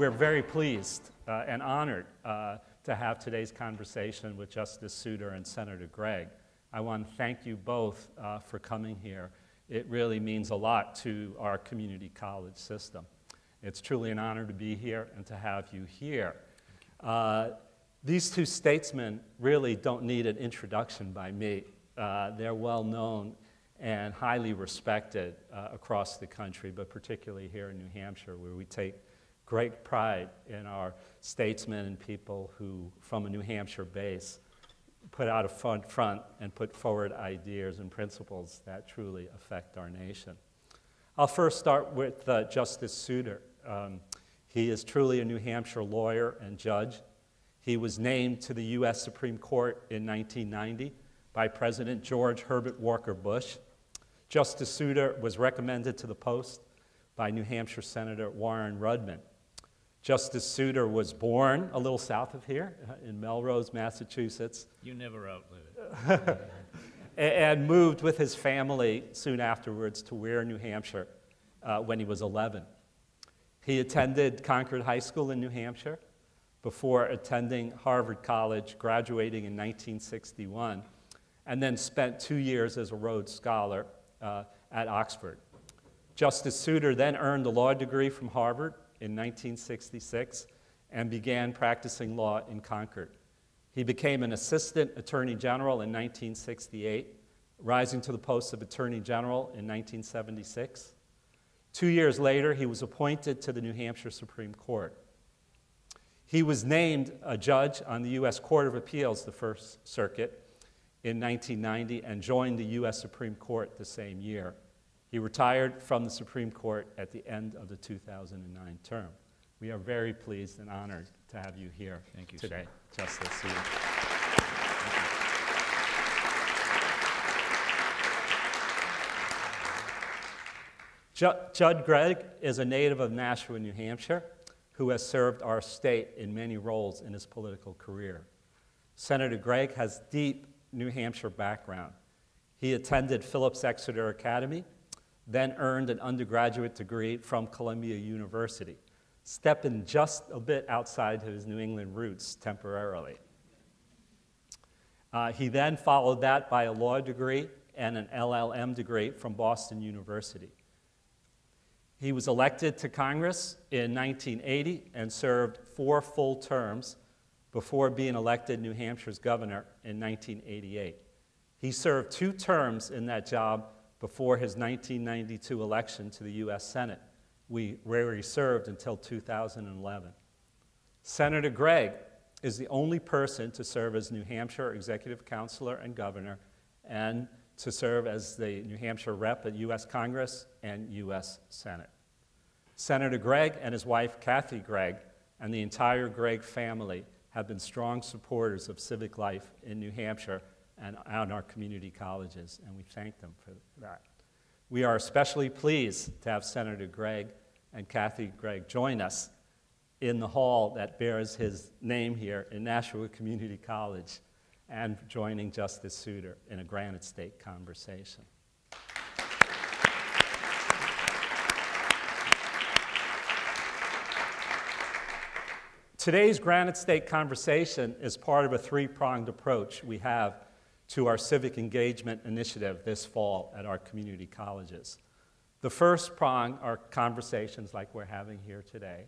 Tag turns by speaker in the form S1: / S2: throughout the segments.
S1: we're very pleased and honored to have today's conversation with Justice Souter and Senator Gregg. I want to thank you both for coming here. It really means a lot to our community college system. It's truly an honor to be here and to have you here. These two statesmen really don't need an introduction by me. They're well known and highly respected across the country, but particularly here in New Hampshire, where we take great pride in our statesmen and people who, from a New Hampshire base, put out a front and put forward ideas and principles that truly affect our nation. I'll first start with Justice Souter. He is truly a New Hampshire lawyer and judge. He was named to the U.S. Supreme Court in 1990 by President George Herbert Walker Bush. Justice Souter was recommended to the post by New Hampshire Senator Warren Rudman. Justice Souter was born a little south of here in Melrose, Massachusetts.
S2: You never outlive it.
S1: And moved with his family soon afterwards to Ware, New Hampshire when he was 11. He attended Concord High School in New Hampshire before attending Harvard College, graduating in 1961, and then spent 2 years as a Rhodes Scholar at Oxford. Justice Souter then earned a law degree from Harvard in 1966 and began practicing law in Concord. He became an assistant attorney general in 1968, rising to the post of attorney general in 1976. 2 years later, he was appointed to the New Hampshire Supreme Court. He was named a judge on the U.S. Court of Appeals, the First Circuit, in 1990 and joined the U.S. Supreme Court the same year. He retired from the Supreme Court at the end of the 2009 term. We are very pleased and honored to have you here today, Justice Souter. Judd Gregg is a native of Nashua, New Hampshire, who has served our state in many roles in his political career. Senator Gregg has deep New Hampshire background. He attended Phillips Exeter Academy, then earned an undergraduate degree from Columbia University, stepping just a bit outside his New England roots temporarily. He then followed that by a law degree and an LLM degree from Boston University. He was elected to Congress in 1980 and served 4 full terms before being elected New Hampshire's governor in 1988. He served 2 terms in that job before his 1992 election to the U.S. Senate, where he served until 2011. Senator Gregg is the only person to serve as New Hampshire Executive Counselor and Governor, and to serve as the New Hampshire rep at U.S. Congress and U.S. Senate. Senator Gregg and his wife, Kathy Gregg, and the entire Gregg family have been strong supporters of civic life in New Hampshire and on our community colleges, and we thank them for that. We are especially pleased to have Senator Gregg and Kathy Gregg join us in the hall that bears his name here in Nashua Community College, and joining Justice Souter in a Granite State conversation. Today's Granite State conversation is part of a 3-pronged approach we have to our Civic Engagement initiative this fall at our community colleges. The first prong are conversations like we're having here today.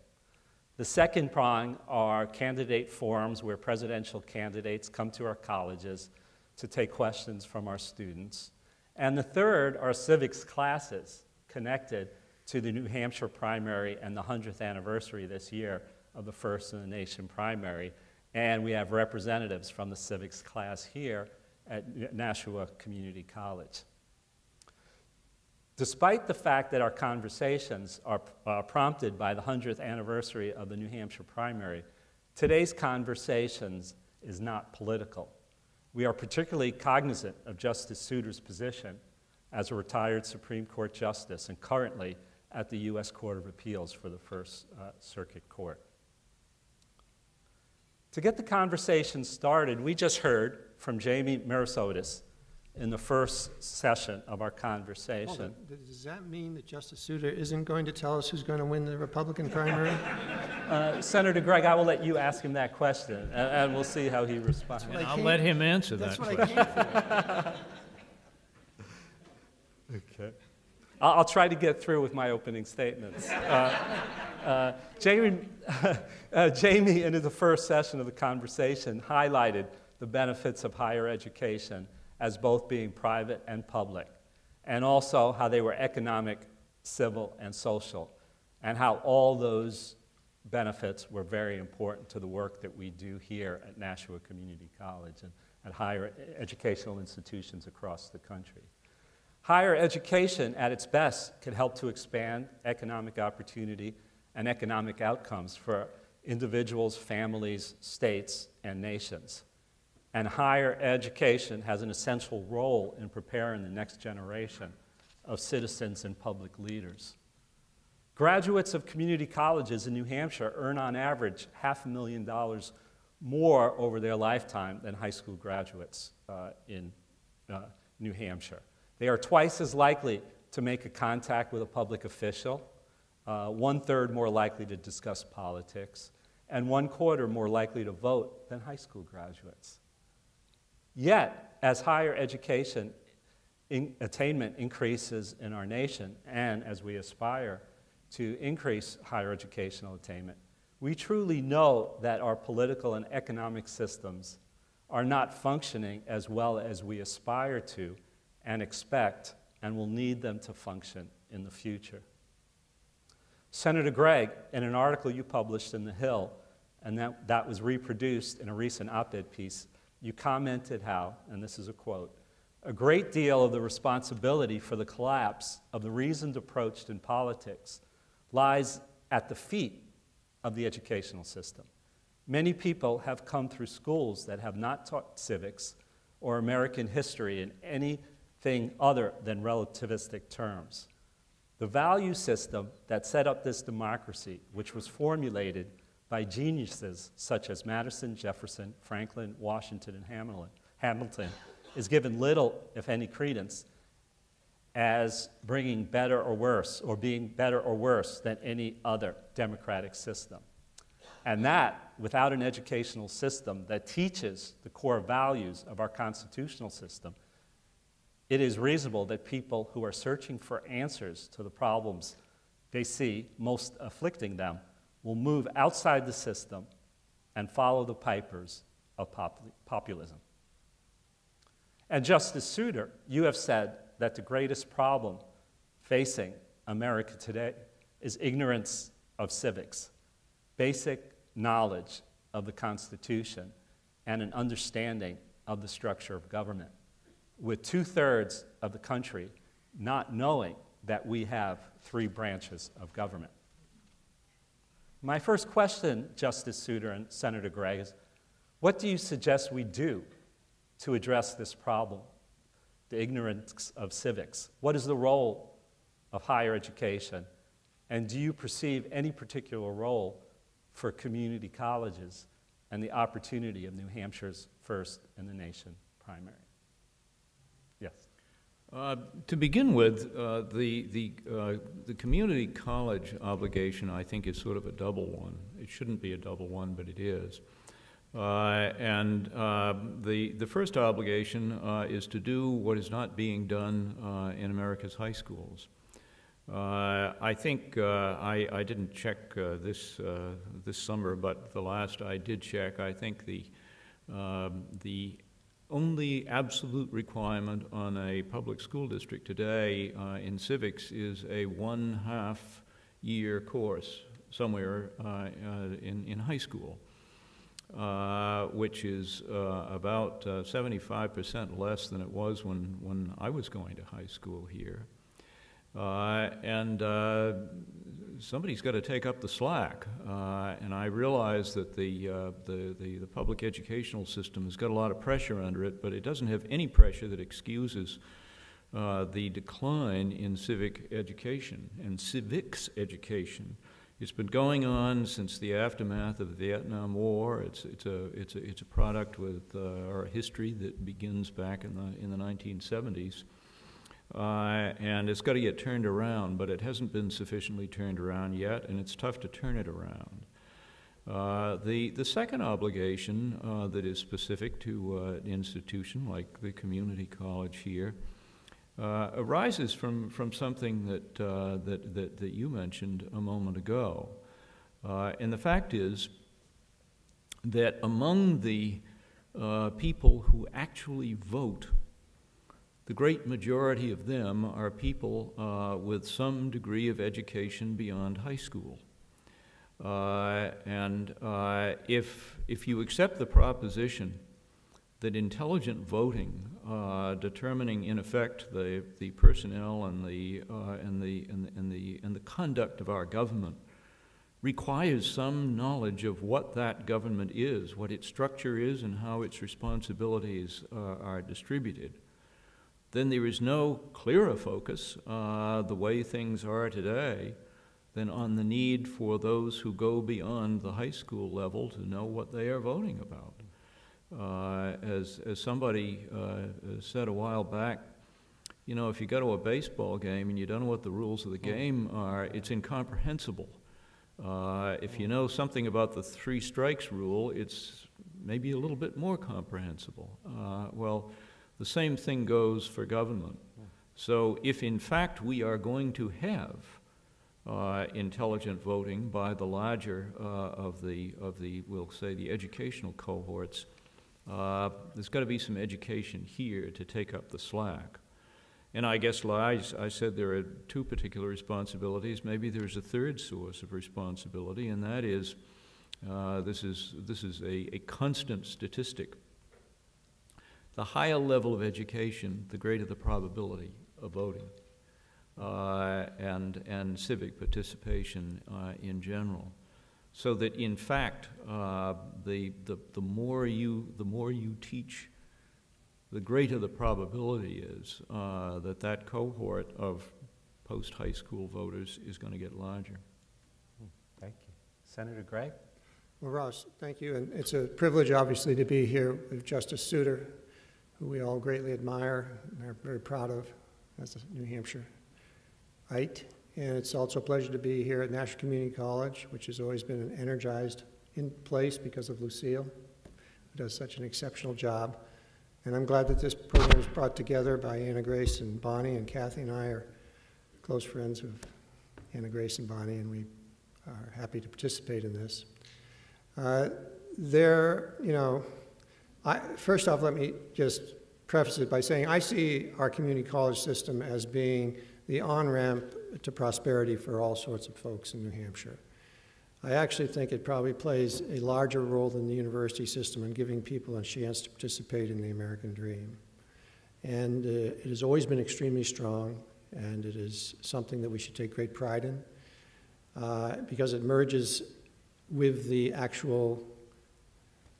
S1: The second prong are candidate forums where presidential candidates come to our colleges to take questions from our students. And the third are civics classes connected to the New Hampshire Primary and the 100th anniversary this year of the First in the Nation primary. And we have representatives from the civics class here at Nashua Community College. Despite the fact that our conversations are prompted by the 100th anniversary of the New Hampshire primary, today's conversations is not political. We are particularly cognizant of Justice Souter's position as a retired Supreme Court justice and currently at the U.S. Court of Appeals for the First Circuit Court. To get the conversation started, we just heard from Jamie Mirasotis, in the first session of our conversation.
S3: Does that mean that Justice Souter isn't going to tell us who's going to win the Republican primary?
S1: Senator Gregg, I will let you ask him that question, and we'll see how he responds.
S2: And I'll let him answer that question.
S3: That's what I came for.
S1: Okay. I'll try to get through with my opening statements. Jamie, in the first session of the conversation, highlighted the benefits of higher education as both being private and public, and also how they were economic, civil, and social, and how all those benefits were very important to the work that we do here at Nashua Community College and at higher educational institutions across the country. Higher education, at its best, can help to expand economic opportunity and economic outcomes for individuals, families, states, and nations. And higher education has an essential role in preparing the next generation of citizens and public leaders. Graduates of community colleges in New Hampshire earn on average $500,000 more over their lifetime than high school graduates in New Hampshire. They are twice as likely to make a contact with a public official, 1/3 more likely to discuss politics, and 1/4 more likely to vote than high school graduates. Yet, as higher education attainment increases in our nation, and as we aspire to increase higher educational attainment, we truly know that our political and economic systems are not functioning as well as we aspire to and expect, and will need them to function in the future. Senator Gregg, in an article you published in The Hill, and that was reproduced in a recent op-ed piece, you commented how, and this is a quote, "A great deal of the responsibility for the collapse of the reasoned approach in politics lies at the feet of the educational system. Many people have come through schools that have not taught civics or American history in anything other than relativistic terms. The value system that set up this democracy, which was formulated by geniuses such as Madison, Jefferson, Franklin, Washington, and Hamilton, is given little, if any, credence as bringing better or worse, or being better or worse than any other democratic system. And that, without an educational system that teaches the core values of our constitutional system, it is reasonable that people who are searching for answers to the problems they see most afflicting them will move outside the system and follow the pipers of populism." And Justice Souter, you have said that the greatest problem facing America today is ignorance of civics, basic knowledge of the Constitution, and an understanding of the structure of government, with 2/3 of the country not knowing that we have 3 branches of government. My first question, Justice Souter and Senator Gregg, is what do you suggest we do to address this problem, the ignorance of civics? What is the role of higher education? And do you perceive any particular role for community colleges and the opportunity of New Hampshire's first in the nation primary? Yes.
S2: To begin with, the community college obligation, I think, is sort of a double one. It shouldn't be a double one, but it is. The first obligation is to do what is not being done in America's high schools. I think I didn't check this summer, but the last I did check, I think the only absolute requirement on a public school district today in civics is a 1/2-year course somewhere in high school, which is about 75% less than it was when I was going to high school here. Somebody's got to take up the slack, and I realize that the public educational system has got a lot of pressure under it, but it doesn't have any pressure that excuses the decline in civic education. And civics education It's been going on since the aftermath of the Vietnam War. It's a product with our history that begins back in the 1970s. And it's got to get turned around, but it hasn't been sufficiently turned around yet, and it's tough to turn it around. The second obligation that is specific to an institution like the community college here arises from something that you mentioned a moment ago. And the fact is that among the people who actually vote, the great majority of them are people with some degree of education beyond high school. If you accept the proposition that intelligent voting, determining in effect the personnel and the conduct of our government, requires some knowledge of what that government is, what its structure is, and how its responsibilities are distributed, then there is no clearer focus, the way things are today, than on the need for those who go beyond the high school level to know what they are voting about. As somebody said a while back, you know, if you go to a baseball game and you don't know what the rules of the game are, it's incomprehensible. If you know something about the 3 strikes rule, it's maybe a little bit more comprehensible. Well, the same thing goes for government. So if in fact we are going to have intelligent voting by the larger of the we'll say the educational cohorts, there's got to be some education here to take up the slack. And I guess I said there are 2 particular responsibilities. Maybe there's a third source of responsibility, and that is this is a constant statistic. The higher level of education, the greater the probability of voting and civic participation in general. So that in fact, the more you teach, the greater the probability is that cohort of post-high school voters is going to get larger.
S1: Thank you. Senator Gregg?
S3: Well, Ross, thank you. And it's a privilege, obviously, to be here with Justice Souter, who we all greatly admire and are very proud of as a New Hampshireite. And it's also a pleasure to be here at Nashua Community College, which has always been an energized in place because of Lucille, who does such an exceptional job. And I'm glad that this program was brought together by Anna Grace and Bonnie, and Kathy and I are close friends of Anna Grace and Bonnie, and we are happy to participate in this. First off, let me just preface it by saying I see our community college system as being the on-ramp to prosperity for all sorts of folks in New Hampshire. I actually think it probably plays a larger role than the university system in giving people a chance to participate in the American dream. And it has always been extremely strong, and it is something that we should take great pride in because it merges with the actual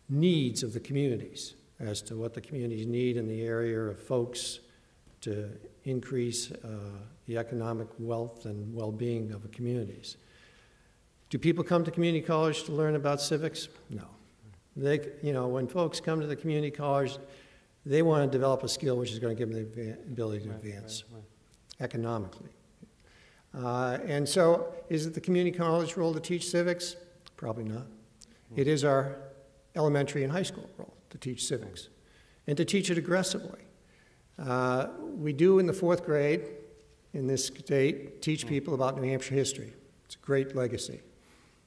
S3: needs of the communities as to what the communities need in the area of folks to increase the economic wealth and well-being of the communities. Do people come to community college to learn about civics? No. When folks come to the community college, they want to develop a skill which is going to give them the ability to advance economically. And so, is it the community college role to teach civics? Probably not. It is our elementary and high school role to teach civics, and to teach it aggressively. We do in the 4th grade in this state teach people about New Hampshire history. It's a great legacy.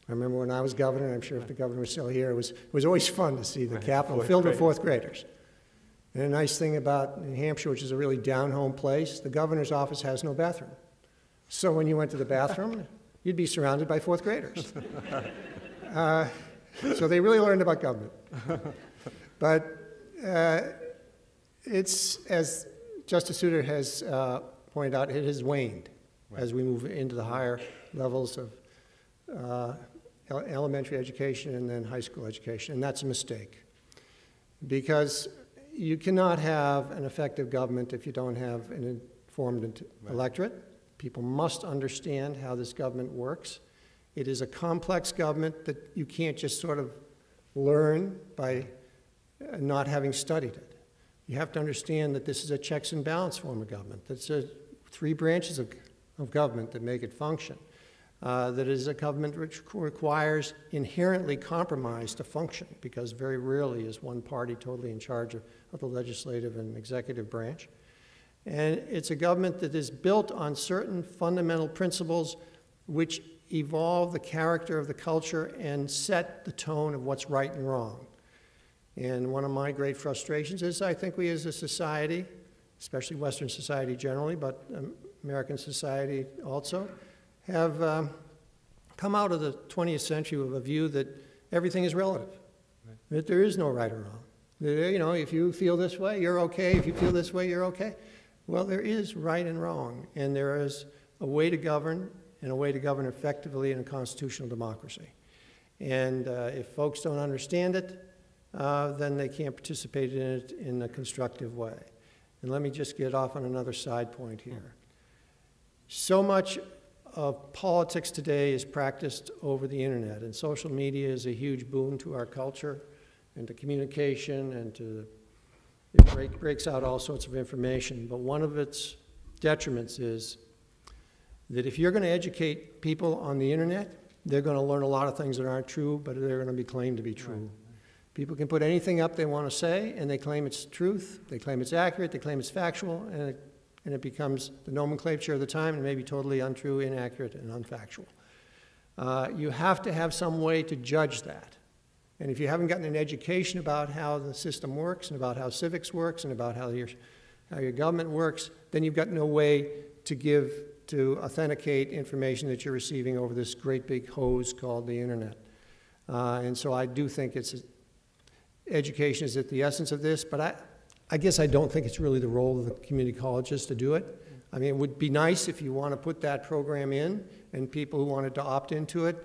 S3: I remember when I was governor, I'm sure if the governor was still here, it was always fun to see the Capitol filled with 4th graders. And a nice thing about New Hampshire, which is a really down-home place, the governor's office has no bathroom. So when you went to the bathroom, you'd be surrounded by 4th graders. So they really learned about government. But it's, as Justice Souter has pointed out, it has waned as we move into the higher levels of elementary education and then high school education, and that's a mistake. Because you cannot have an effective government if you don't have an informed electorate. People must understand how this government works It is a complex government that you can't just sort of learn by not having studied it. You have to understand that this is a checks and balance form of government. That's three branches of government that make it function. That is a government which requires inherently compromise to function, because very rarely is one party totally in charge of the legislative and executive branch. And it's a government that is built on certain fundamental principles which evolve the character of the culture and set the tone of what's right and wrong. And one of my great frustrations is I think we as a society, especially Western society generally, but American society also, have come out of the 20th century with a view that everything is relative, right. That there is no right or wrong. That, you know, if you feel this way, you're okay. If you feel this way, you're okay. Well, there is right and wrong, and there is a way to govern, and a way to govern effectively in a constitutional democracy. And if folks don't understand it, then they can't participate in it in a constructive way. And let me just get off on another side point here. So much of politics today is practiced over the internet, and social media is a huge boon to our culture and to communication, and it breaks out all sorts of information. But one of its detriments is that if you're going to educate people on the internet, they're going to learn a lot of things that aren't true, but they're going to be claimed to be true. Right. People can put anything up they want to say, and they claim it's truth, they claim it's accurate, they claim it's factual, and it becomes the nomenclature of the time, and it may be totally untrue, inaccurate, and unfactual. You have to have some way to judge that. And if you haven't gotten an education about how the system works, and about how civics works, and about how your government works, then you've got no way to authenticate information that you're receiving over this great big hose called the internet. And so I do think education is at the essence of this, but I guess I don't think it's really the role of the community colleges to do it. I mean, it would be nice if you want to put that program in, and people who wanted to opt into it,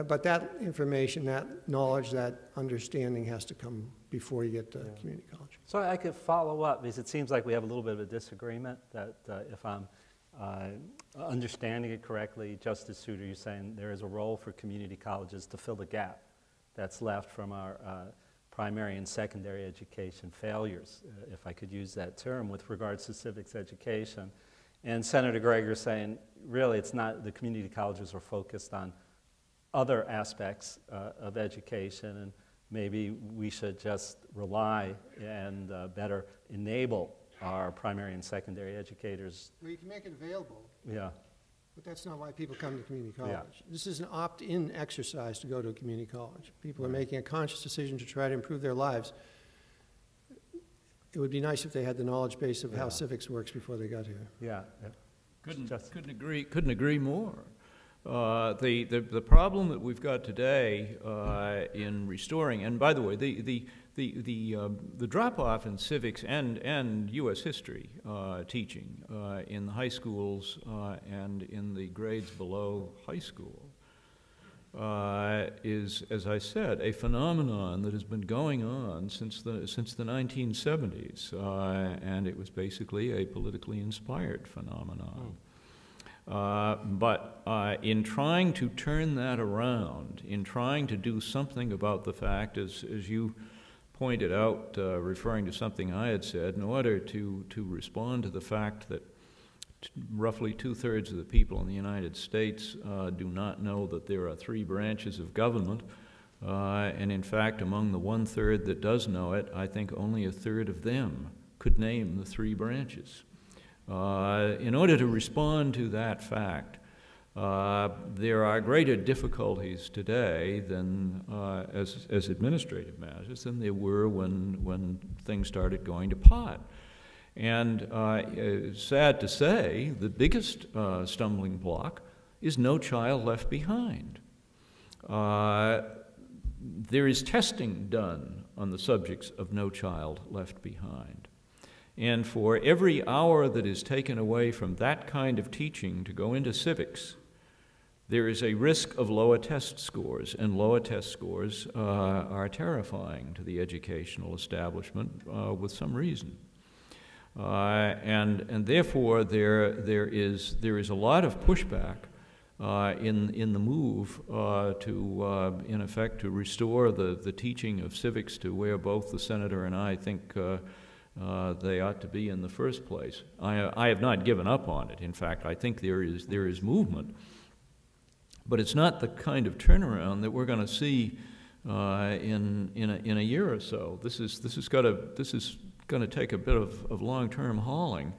S3: but that information, that knowledge, that understanding has to come before you get to community college.
S1: So I could follow up, because it seems like we have a little bit of a disagreement, that if I'm understanding it correctly, Justice Souter, you're saying there is a role for community colleges to fill the gap that's left from our primary and secondary education failures, if I could use that term, with regards to civics education. And Senator Gregg, you're saying, really, it's not, the community colleges are focused on other aspects of education, and maybe we should just rely and better enable our primary and secondary educators.
S3: Well, you can make it available.
S1: Yeah.
S3: But that's not why people come to community college.
S1: Yeah.
S3: This is an opt-in exercise to go to a community college. People are making a conscious decision to try to improve their lives. It would be nice if they had the knowledge base of how civics works before they got here.
S1: Yeah.
S2: Couldn't agree more. The problem that we've got today in restoring, and by the way, the drop-off in civics and U.S. history teaching in the high schools and in the grades below high school is, as I said, a phenomenon that has been going on since the 1970s, and it was basically a politically inspired phenomenon. But in trying to turn that around, in trying to do something about the fact, as you pointed out, referring to something I had said, in order to respond to the fact that roughly 2/3 of the people in the United States do not know that there are 3 branches of government, and in fact, among the 1/3 that does know it, I think only 1/3 of them could name the 3 branches. In order to respond to that fact, there are greater difficulties today than as administrative matters than there were when things started going to pot. And sad to say, the biggest stumbling block is no child left behind. There is testing done on the subjects of no child left behind. And for every hour that is taken away from that kind of teaching to go into civics, there is a risk of lower test scores, and lower test scores are terrifying to the educational establishment with some reason. And therefore there is a lot of pushback in the move to, in effect, to restore the teaching of civics to where both the senator and I think they ought to be in the first place. I have not given up on it. In fact, I think there is movement. But it's not the kind of turnaround that we're going to see in a year or so. This is going to take a bit of long-term hauling.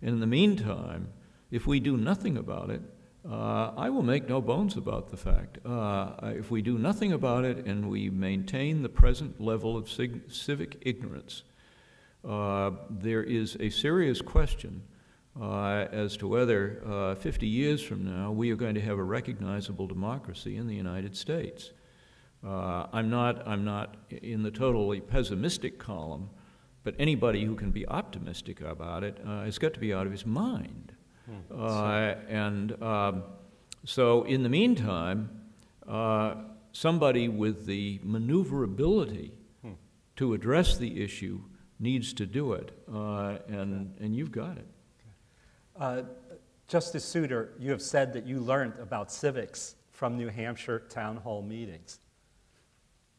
S2: And in the meantime, if we do nothing about it, I will make no bones about the fact. If we do nothing about it and we maintain the present level of civic ignorance, there is a serious question as to whether 50 years from now we are going to have a recognizable democracy in the United States. I'm not in the totally pessimistic column, but anybody who can be optimistic about it has got to be out of his mind. So in the meantime, somebody with the maneuverability to address the issue needs to do it, and you've got it.
S1: Justice Souter, you have said that you learned about civics from New Hampshire town hall meetings.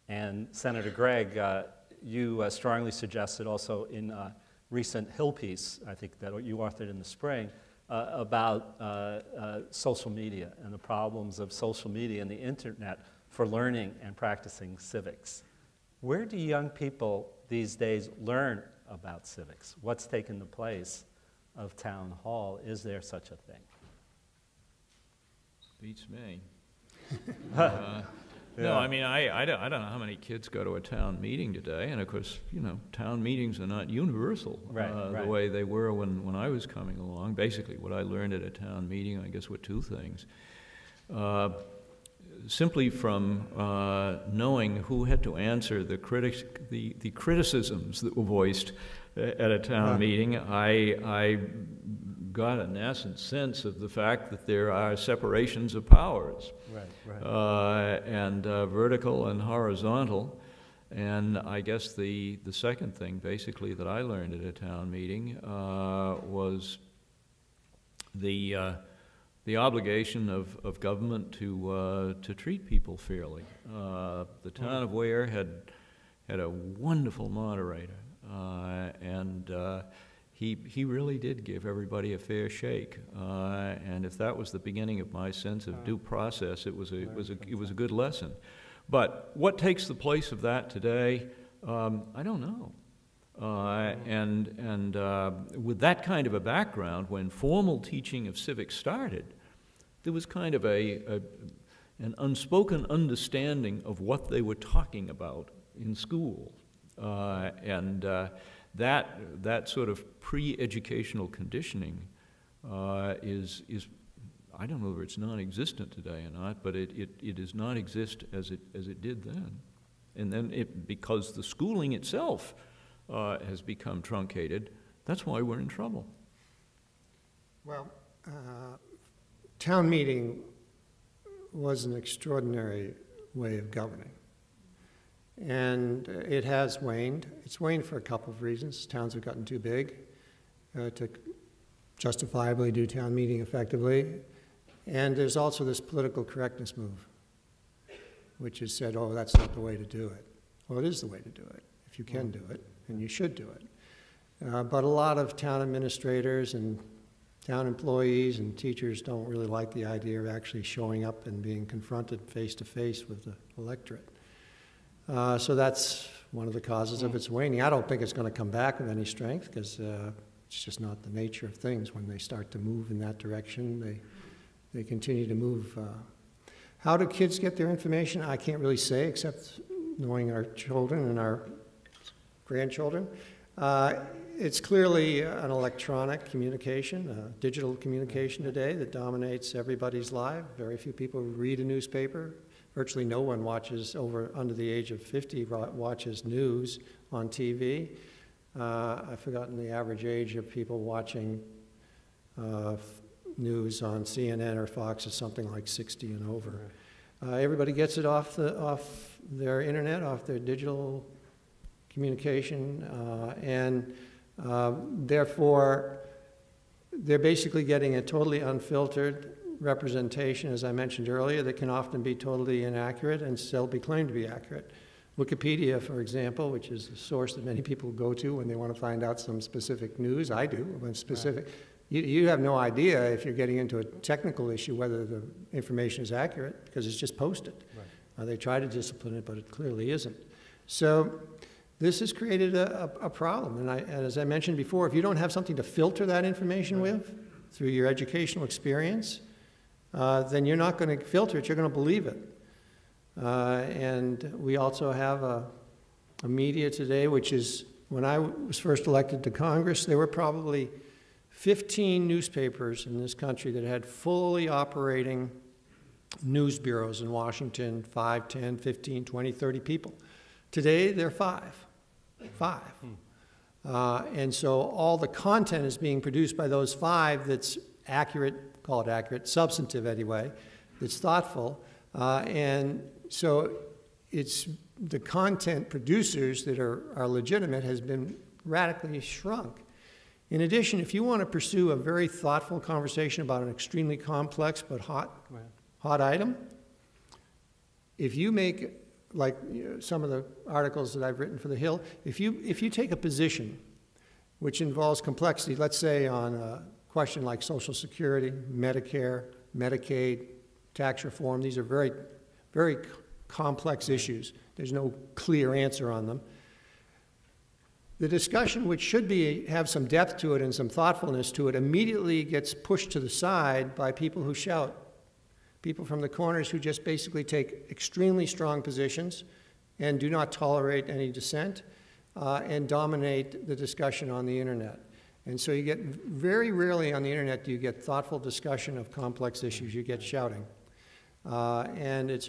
S1: And Senator Gregg, you strongly suggested also in a recent Hill piece, I think that you authored in the spring, about social media and the problems of social media and the internet for learning and practicing civics. Where do young people these days learn about civics? What's taken the place of town hall? Is there such a thing?
S2: Beats me. No, I mean, I don't know how many kids go to a town meeting today, and of course, you know, town meetings are not universal the way they were when I was coming along. Basically, what I learned at a town meeting, I guess, were two things. Simply from knowing who had to answer the criticisms that were voiced at a town meeting, I got a nascent sense of the fact that there are separations of powers, and vertical and horizontal. And I guess the second thing, basically, that I learned at a town meeting was the obligation of government to treat people fairly. The town of Ware had a wonderful moderator, and he really did give everybody a fair shake. And if that was the beginning of my sense of due process, it was a good lesson. But what takes the place of that today? I don't know. With that kind of a background, when formal teaching of civics started, there was kind of an unspoken understanding of what they were talking about in school. That sort of pre-educational conditioning is I don't know whether it's non-existent today or not, but it does not exist as it did then. And then because the schooling itself has become truncated, that's why we're in trouble.
S3: Well, town meeting was an extraordinary way of governing. And it has waned. It's waned for a couple of reasons. Towns have gotten too big to justifiably do town meeting effectively. And there's also this political correctness move, which has said, oh, that's not the way to do it. Well, it is the way to do it, if you can do it, and you should do it. But a lot of town administrators and town employees and teachers don't really like the idea of actually showing up and being confronted face-to-face with the electorate. So that's one of the causes of its waning. I don't think it's going to come back with any strength, because it's just not the nature of things. When they start to move in that direction, they continue to move. How do kids get their information? I can't really say, except knowing our children and our grandchildren. It's clearly an electronic communication, digital communication today that dominates everybody's life. Very few people read a newspaper. Virtually no one watches under the age of 50 watches news on TV. I've forgotten the average age of people watching news on CNN or Fox is something like 60 and over. Everybody gets it off their internet, off their digital communication, and therefore they're basically getting a totally unfiltered, representation, as I mentioned earlier, that can often be totally inaccurate and still be claimed to be accurate. Wikipedia, for example, which is the source that many people go to when they want to find out some specific news, I do, when specific. Right. You have no idea if you're getting into a technical issue whether the information is accurate because it's just posted. Right. They try to discipline it, but it clearly isn't. So this has created a problem. And as I mentioned before, if you don't have something to filter that information with through your educational experience, then you're not going to filter it, you're going to believe it. And we also have a media today, which is, when I was first elected to Congress, there were probably 15 newspapers in this country that had fully operating news bureaus in Washington, 5, 10, 15, 20, 30 people. Today, there are 5. And so all the content is being produced by those 5 that's accurate, call it accurate, substantive anyway, that's thoughtful. And so it's the content producers that are legitimate has been radically shrunk. In addition, if you want to pursue a very thoughtful conversation about an extremely complex but hot item, if you make, like some of the articles that I've written for The Hill, if you take a position which involves complexity, let's say on a question like Social Security, Medicare, Medicaid, tax reform, these are very, very complex issues. There's no clear answer on them. The discussion, which should have some depth to it and some thoughtfulness to it, immediately gets pushed to the side by people who shout. People from the corners who just basically take extremely strong positions and do not tolerate any dissent and dominate the discussion on the internet. And so you get, very rarely on the internet do you get thoughtful discussion of complex issues. You get shouting. And it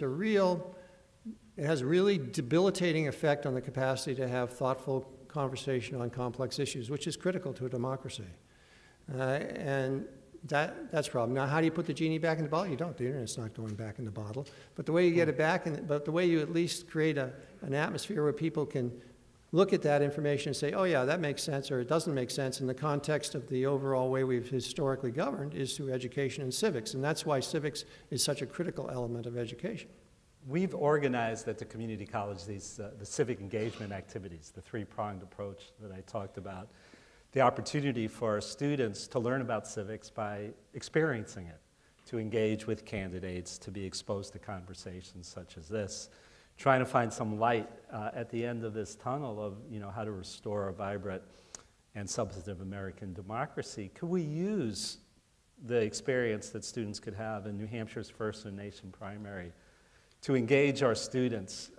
S3: has a really debilitating effect on the capacity to have thoughtful conversation on complex issues, which is critical to a democracy. And that's a problem. Now, how do you put the genie back in the bottle? You don't. The internet's not going back in the bottle. But the way you get it back, but the way you at least create an atmosphere where people can look at that information and say, oh yeah, that makes sense, or it doesn't make sense in the context of the overall way we've historically governed is through education and civics. And that's why civics is such a critical element of education.
S1: We've organized at the community college these the civic engagement activities, the 3-pronged approach that I talked about. The opportunity for our students to learn about civics by experiencing it, to engage with candidates, to be exposed to conversations such as this, trying to find some light at the end of this tunnel of how to restore a vibrant and substantive American democracy. Could we use the experience that students could have in New Hampshire's first in the nation primary to engage our students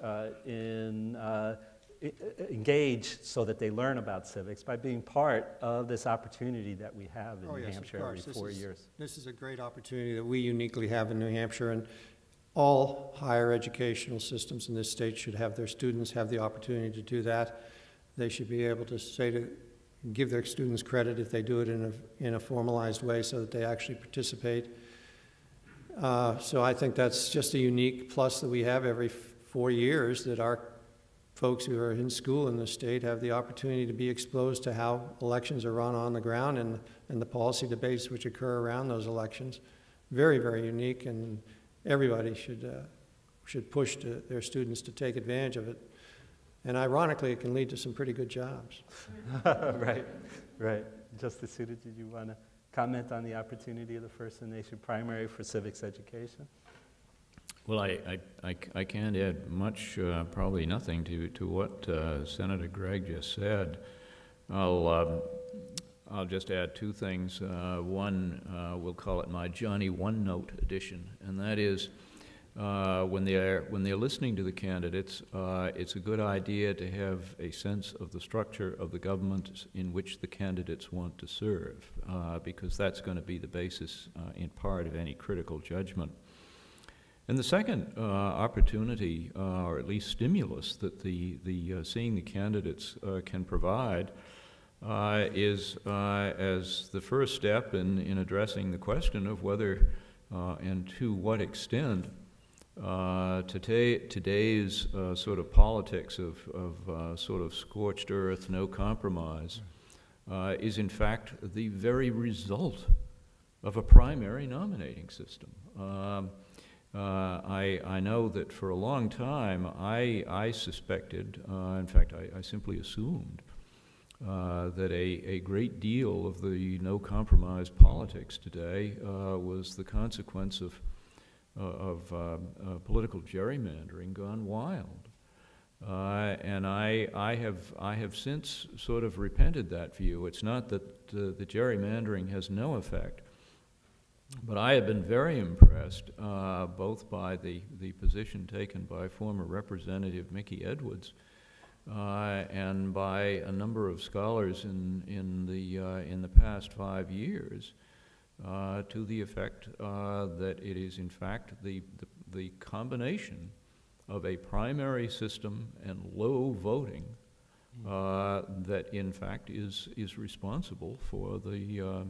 S1: engage so that they learn about civics by being part of this opportunity that we have in New Hampshire every 4 years.
S3: This is a great opportunity that we uniquely have in New Hampshire, and all higher educational systems in this state should have their students have the opportunity to do that. They should be able to give their students credit if they do it in a formalized way so that they actually participate. So I think that's just a unique plus that we have every 4 years, that our folks who are in school in the state have the opportunity to be exposed to how elections are run on the ground and the policy debates which occur around those elections. Very, very unique, and everybody should push their students to take advantage of it. And ironically, it can lead to some pretty good jobs.
S1: Right. Justice Souter, did you want to comment on the opportunity of the First in the Nation primary for civics education?
S2: Well, I can't add much, probably nothing to what Senator Gregg just said. I'll just add 2 things. One, we'll call it my Johnny One-Note edition, and that is when they're listening to the candidates, it's a good idea to have a sense of the structure of the government in which the candidates want to serve, because that's going to be the basis, in part, of any critical judgment. And the second opportunity, or at least stimulus, that the seeing the candidates can provide is as the first step in addressing the question of whether and to what extent today's sort of politics of sort of scorched earth, no compromise, is in fact the very result of a primary nominating system. I know that for a long time I suspected, in fact I simply assumed, that a great deal of the no-compromise politics today was the consequence of political gerrymandering gone wild. And I have since sort of repented that view. It's not that the gerrymandering has no effect, but I have been very impressed both by the position taken by former Representative Mickey Edwards and by a number of scholars in the past 5 years to the effect that it is in fact the combination of a primary system and low voting that in fact is responsible for the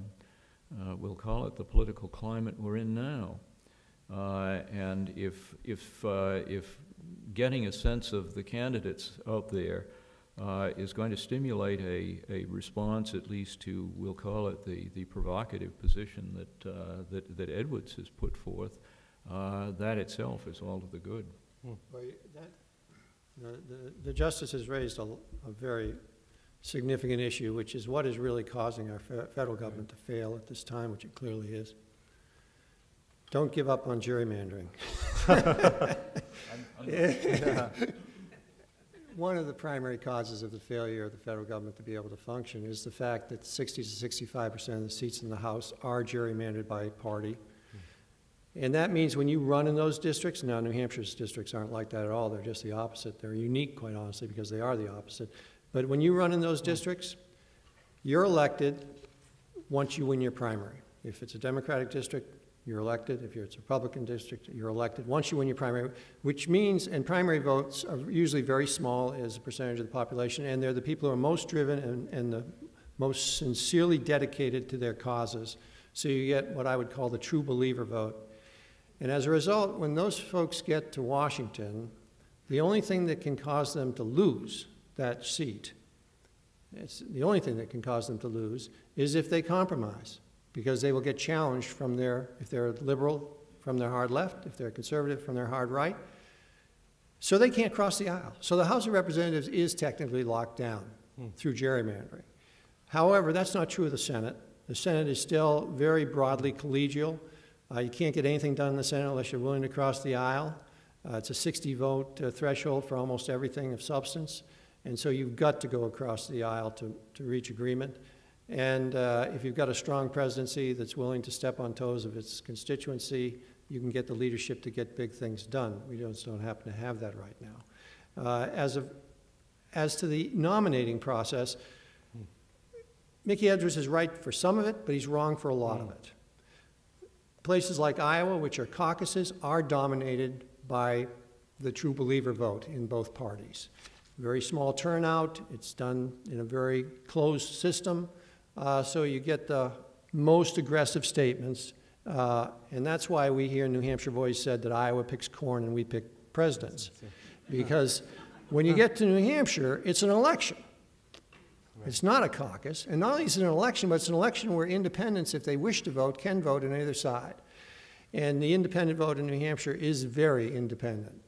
S2: we'll call it the political climate we're in now. And if getting a sense of the candidates out there is going to stimulate a response, at least to, we'll call it the provocative position that Edwards has put forth, that itself is all to the good.
S3: Well, the Justice has raised a very significant issue, which is what is really causing our federal government to fail at this time, which it clearly is. Don't give up on gerrymandering. One of the primary causes of the failure of the federal government to be able to function is the fact that 60 to 65% of the seats in the House are gerrymandered by party. And that means when you run in those districts, now New Hampshire's districts aren't like that at all, they're just the opposite. They're unique, quite honestly, because they are the opposite. But when you run in those districts, you're elected once you win your primary. If it's a Democratic district, you're elected. If it's a Republican district, you're elected once you win your primary, which means, and primary votes are usually very small as a percentage of the population, and they're the people who are most driven and the most sincerely dedicated to their causes. So you get what I would call the true believer vote. And as a result, when those folks get to Washington, the only thing that can cause them to lose that seat, it's the only thing that can cause them to lose, is if they compromise, because they will get challenged from their, if they're liberal, from their hard left, if they're conservative, from their hard right. So they can't cross the aisle. So the House of Representatives is technically locked down through gerrymandering. However, that's not true of the Senate. The Senate is still very broadly collegial. You can't get anything done in the Senate unless you're willing to cross the aisle. It's a 60-vote threshold for almost everything of substance. And so you've got to go across the aisle to reach agreement. And if you've got a strong presidency that's willing to step on toes of its constituency, you can get the leadership to get big things done. We just don't happen to have that right now. As to the nominating process, Mickey Edwards is right for some of it, but he's wrong for a lot of it. Places like Iowa, which are caucuses, are dominated by the true believer vote in both parties. Very small turnout. It's done in a very closed system. So you get the most aggressive statements. And that's why we here in New Hampshire have always said that Iowa picks corn and we pick presidents. Because when you get to New Hampshire, it's an election. It's not a caucus. And not only is it an election, but it's an election where independents, if they wish to vote, can vote on either side. And the independent vote in New Hampshire is very independent.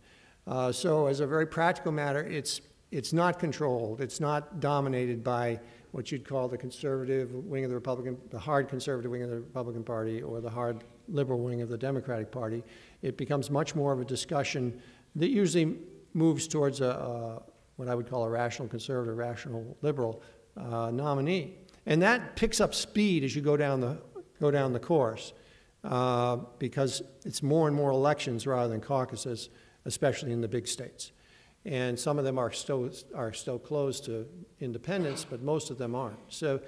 S3: So as a very practical matter, it's not controlled. It's not dominated by what you'd call the conservative wing of the Republican, the hard conservative wing of the Republican Party, or the hard liberal wing of the Democratic Party. It becomes much more of a discussion that usually moves towards what I would call a rational conservative, rational liberal nominee. And that picks up speed as you go down the course because it's more and more elections rather than caucuses, especially in the big states. And some of them are still closed to independents, but most of them aren't. So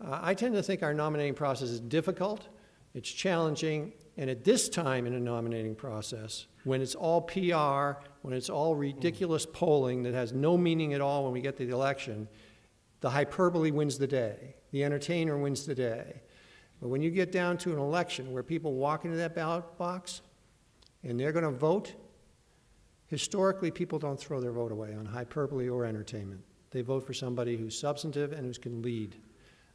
S3: I tend to think our nominating process is difficult, it's challenging, and at this time in a nominating process, when it's all PR, when it's all ridiculous polling that has no meaning at all when we get to the election, the hyperbole wins the day. The entertainer wins the day. But when you get down to an election where people walk into that ballot box and they're going to vote, historically people don't throw their vote away on hyperbole or entertainment. They vote for somebody who's substantive and who can lead.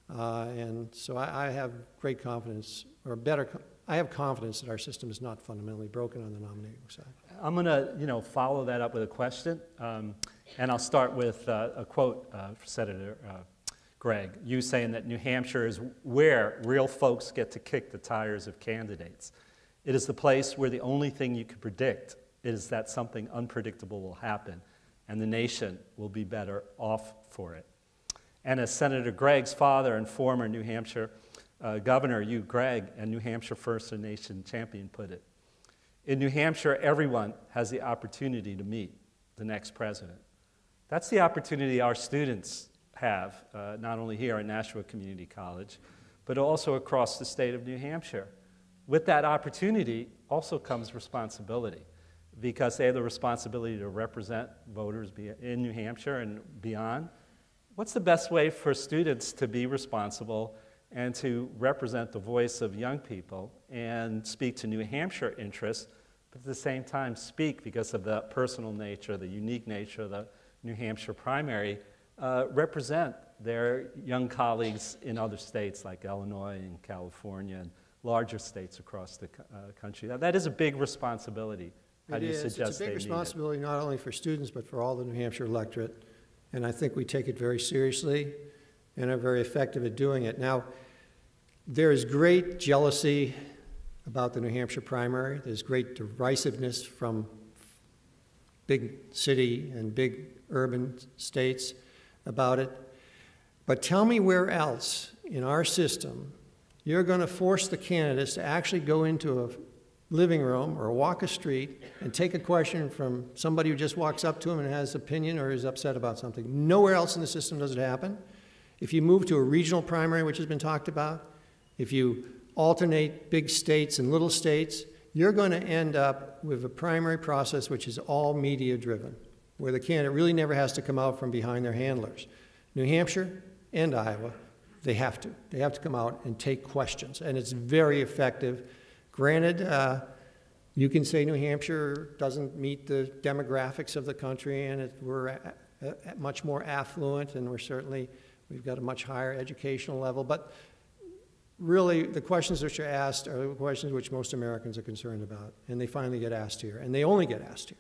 S3: And so I have great confidence, or better, I have confidence that our system is not fundamentally broken on the nominating side.
S1: I'm going to, follow that up with a question, and I'll start with a quote for Senator Gregg. You saying that New Hampshire is where real folks get to kick the tires of candidates. It is the place where the only thing you can predict is that something unpredictable will happen, and the nation will be better off for it. And as Senator Gregg's father and former New Hampshire Governor Hugh Gregg and New Hampshire First Nation champion put it, in New Hampshire, everyone has the opportunity to meet the next president. That's the opportunity our students have, not only here at Nashua Community College, but also across the state of New Hampshire. With that opportunity also comes responsibility, because they have the responsibility to represent voters in New Hampshire and beyond. What's the best way for students to be responsible and to represent the voice of young people and speak to New Hampshire interests, but at the same time speak, because of the personal nature, the unique nature of the New Hampshire primary, represent their young colleagues in other states like Illinois and California and larger states across the country. That is a big responsibility. How do you suggest they meet it?
S3: It's a big responsibility not only for students but for all the New Hampshire electorate, and I think we take it very seriously and are very effective at doing it. Now, there is great jealousy about the New Hampshire primary. There's great derisiveness from big city and big urban states about it. But tell me where else in our system you're going to force the candidates to actually go into a living room or walk a street and take a question from somebody who just walks up to them and has an opinion or is upset about something. Nowhere else in the system does it happen. If you move to a regional primary, which has been talked about, if you alternate big states and little states, you're going to end up with a primary process which is all media driven, where the candidate really never has to come out from behind their handlers. New Hampshire and Iowa, they have to. They have to come out and take questions, and it's very effective. Granted, you can say New Hampshire doesn't meet the demographics of the country, and we're much more affluent, and we've got a much higher educational level, but really, the questions which are asked are the questions which most Americans are concerned about, and they finally get asked here, and they only get asked here,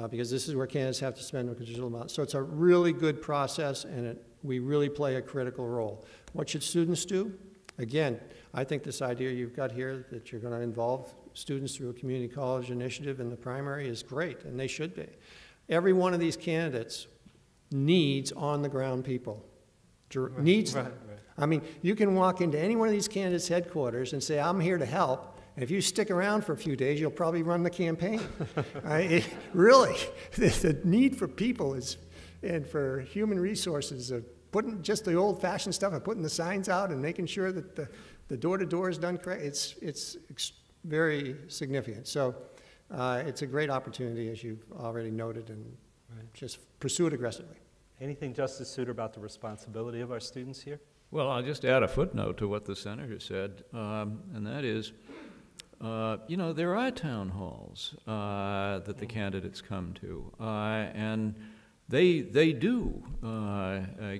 S3: because this is where candidates have to spend a considerable amount. So it's a really good process, and we really play a critical role. What should students do? Again, I think this idea you've got here that you're going to involve students through a community college initiative in the primary is great, and they should be. Every one of these candidates needs on-the-ground people. Needs them. Right. I mean, you can walk into any one of these candidates' headquarters and say, I'm here to help. And if you stick around for a few days, you'll probably run the campaign. Really, the need for people and for human resources of putting just the old-fashioned stuff of putting the signs out and making sure that the door-to-door is done correct, it's very significant. So it's a great opportunity, as you've already noted, and just pursue it aggressively.
S1: Anything, Justice Souter, about the responsibility of our students here?
S2: Well, I'll just add a footnote to what the senator said, and that is, there are town halls that the candidates come to, and they do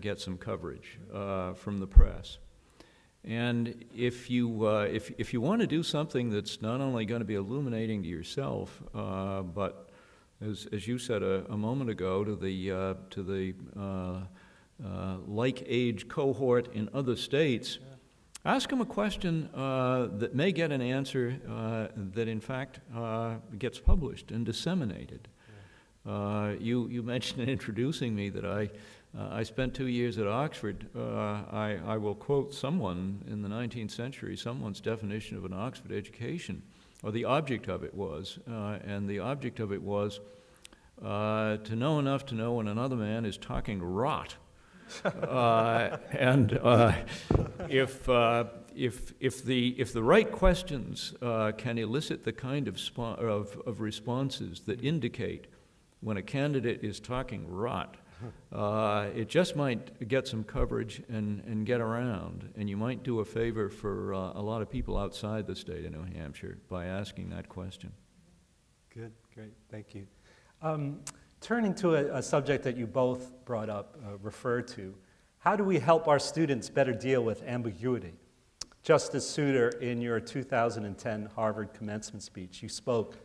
S2: get some coverage from the press. And if you want to do something that's not only going to be illuminating to yourself, but as you said a moment ago, to the like age cohort in other states, ask them a question that may get an answer that in fact gets published and disseminated. You mentioned in introducing me that I spent 2 years at Oxford. I will quote someone in the 19th century, someone's definition of an Oxford education, or the object of it was, and the object of it was to know enough to know when another man is talking rot. If the right questions can elicit the kind of responses that indicate when a candidate is talking rot, it just might get some coverage and get around, and you might do a favor for a lot of people outside the state of New Hampshire by asking that question.
S1: Good, great, thank you. Turning to a subject that you both brought up, referred to, How do we help our students better deal with ambiguity? Justice Souter, in your 2010 Harvard commencement speech, you spoke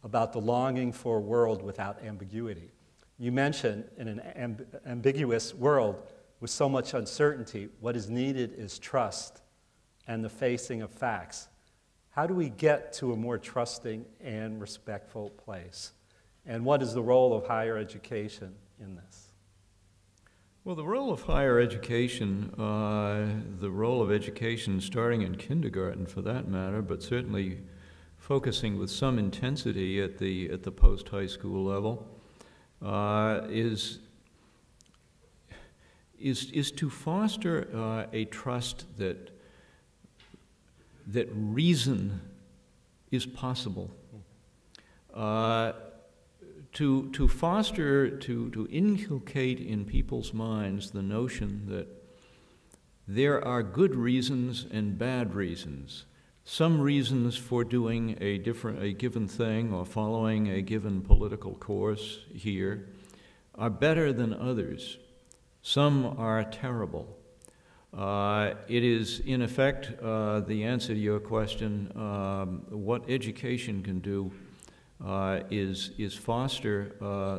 S1: about the longing for a world without ambiguity. You mentioned in an ambiguous world with so much uncertainty, what is needed is trust and the facing of facts. How do we get to a more trusting and respectful place? And what is the role of higher education in this?
S2: Well, the role of higher education, the role of education starting in kindergarten for that matter, but certainly focusing with some intensity at the post-high school level, is to foster a trust that reason is possible. To foster, to inculcate in people's minds the notion that there are good reasons and bad reasons. Some reasons for doing a given thing or following a given political course here are better than others. Some are terrible. It is, in effect, the answer to your question, what education can do is foster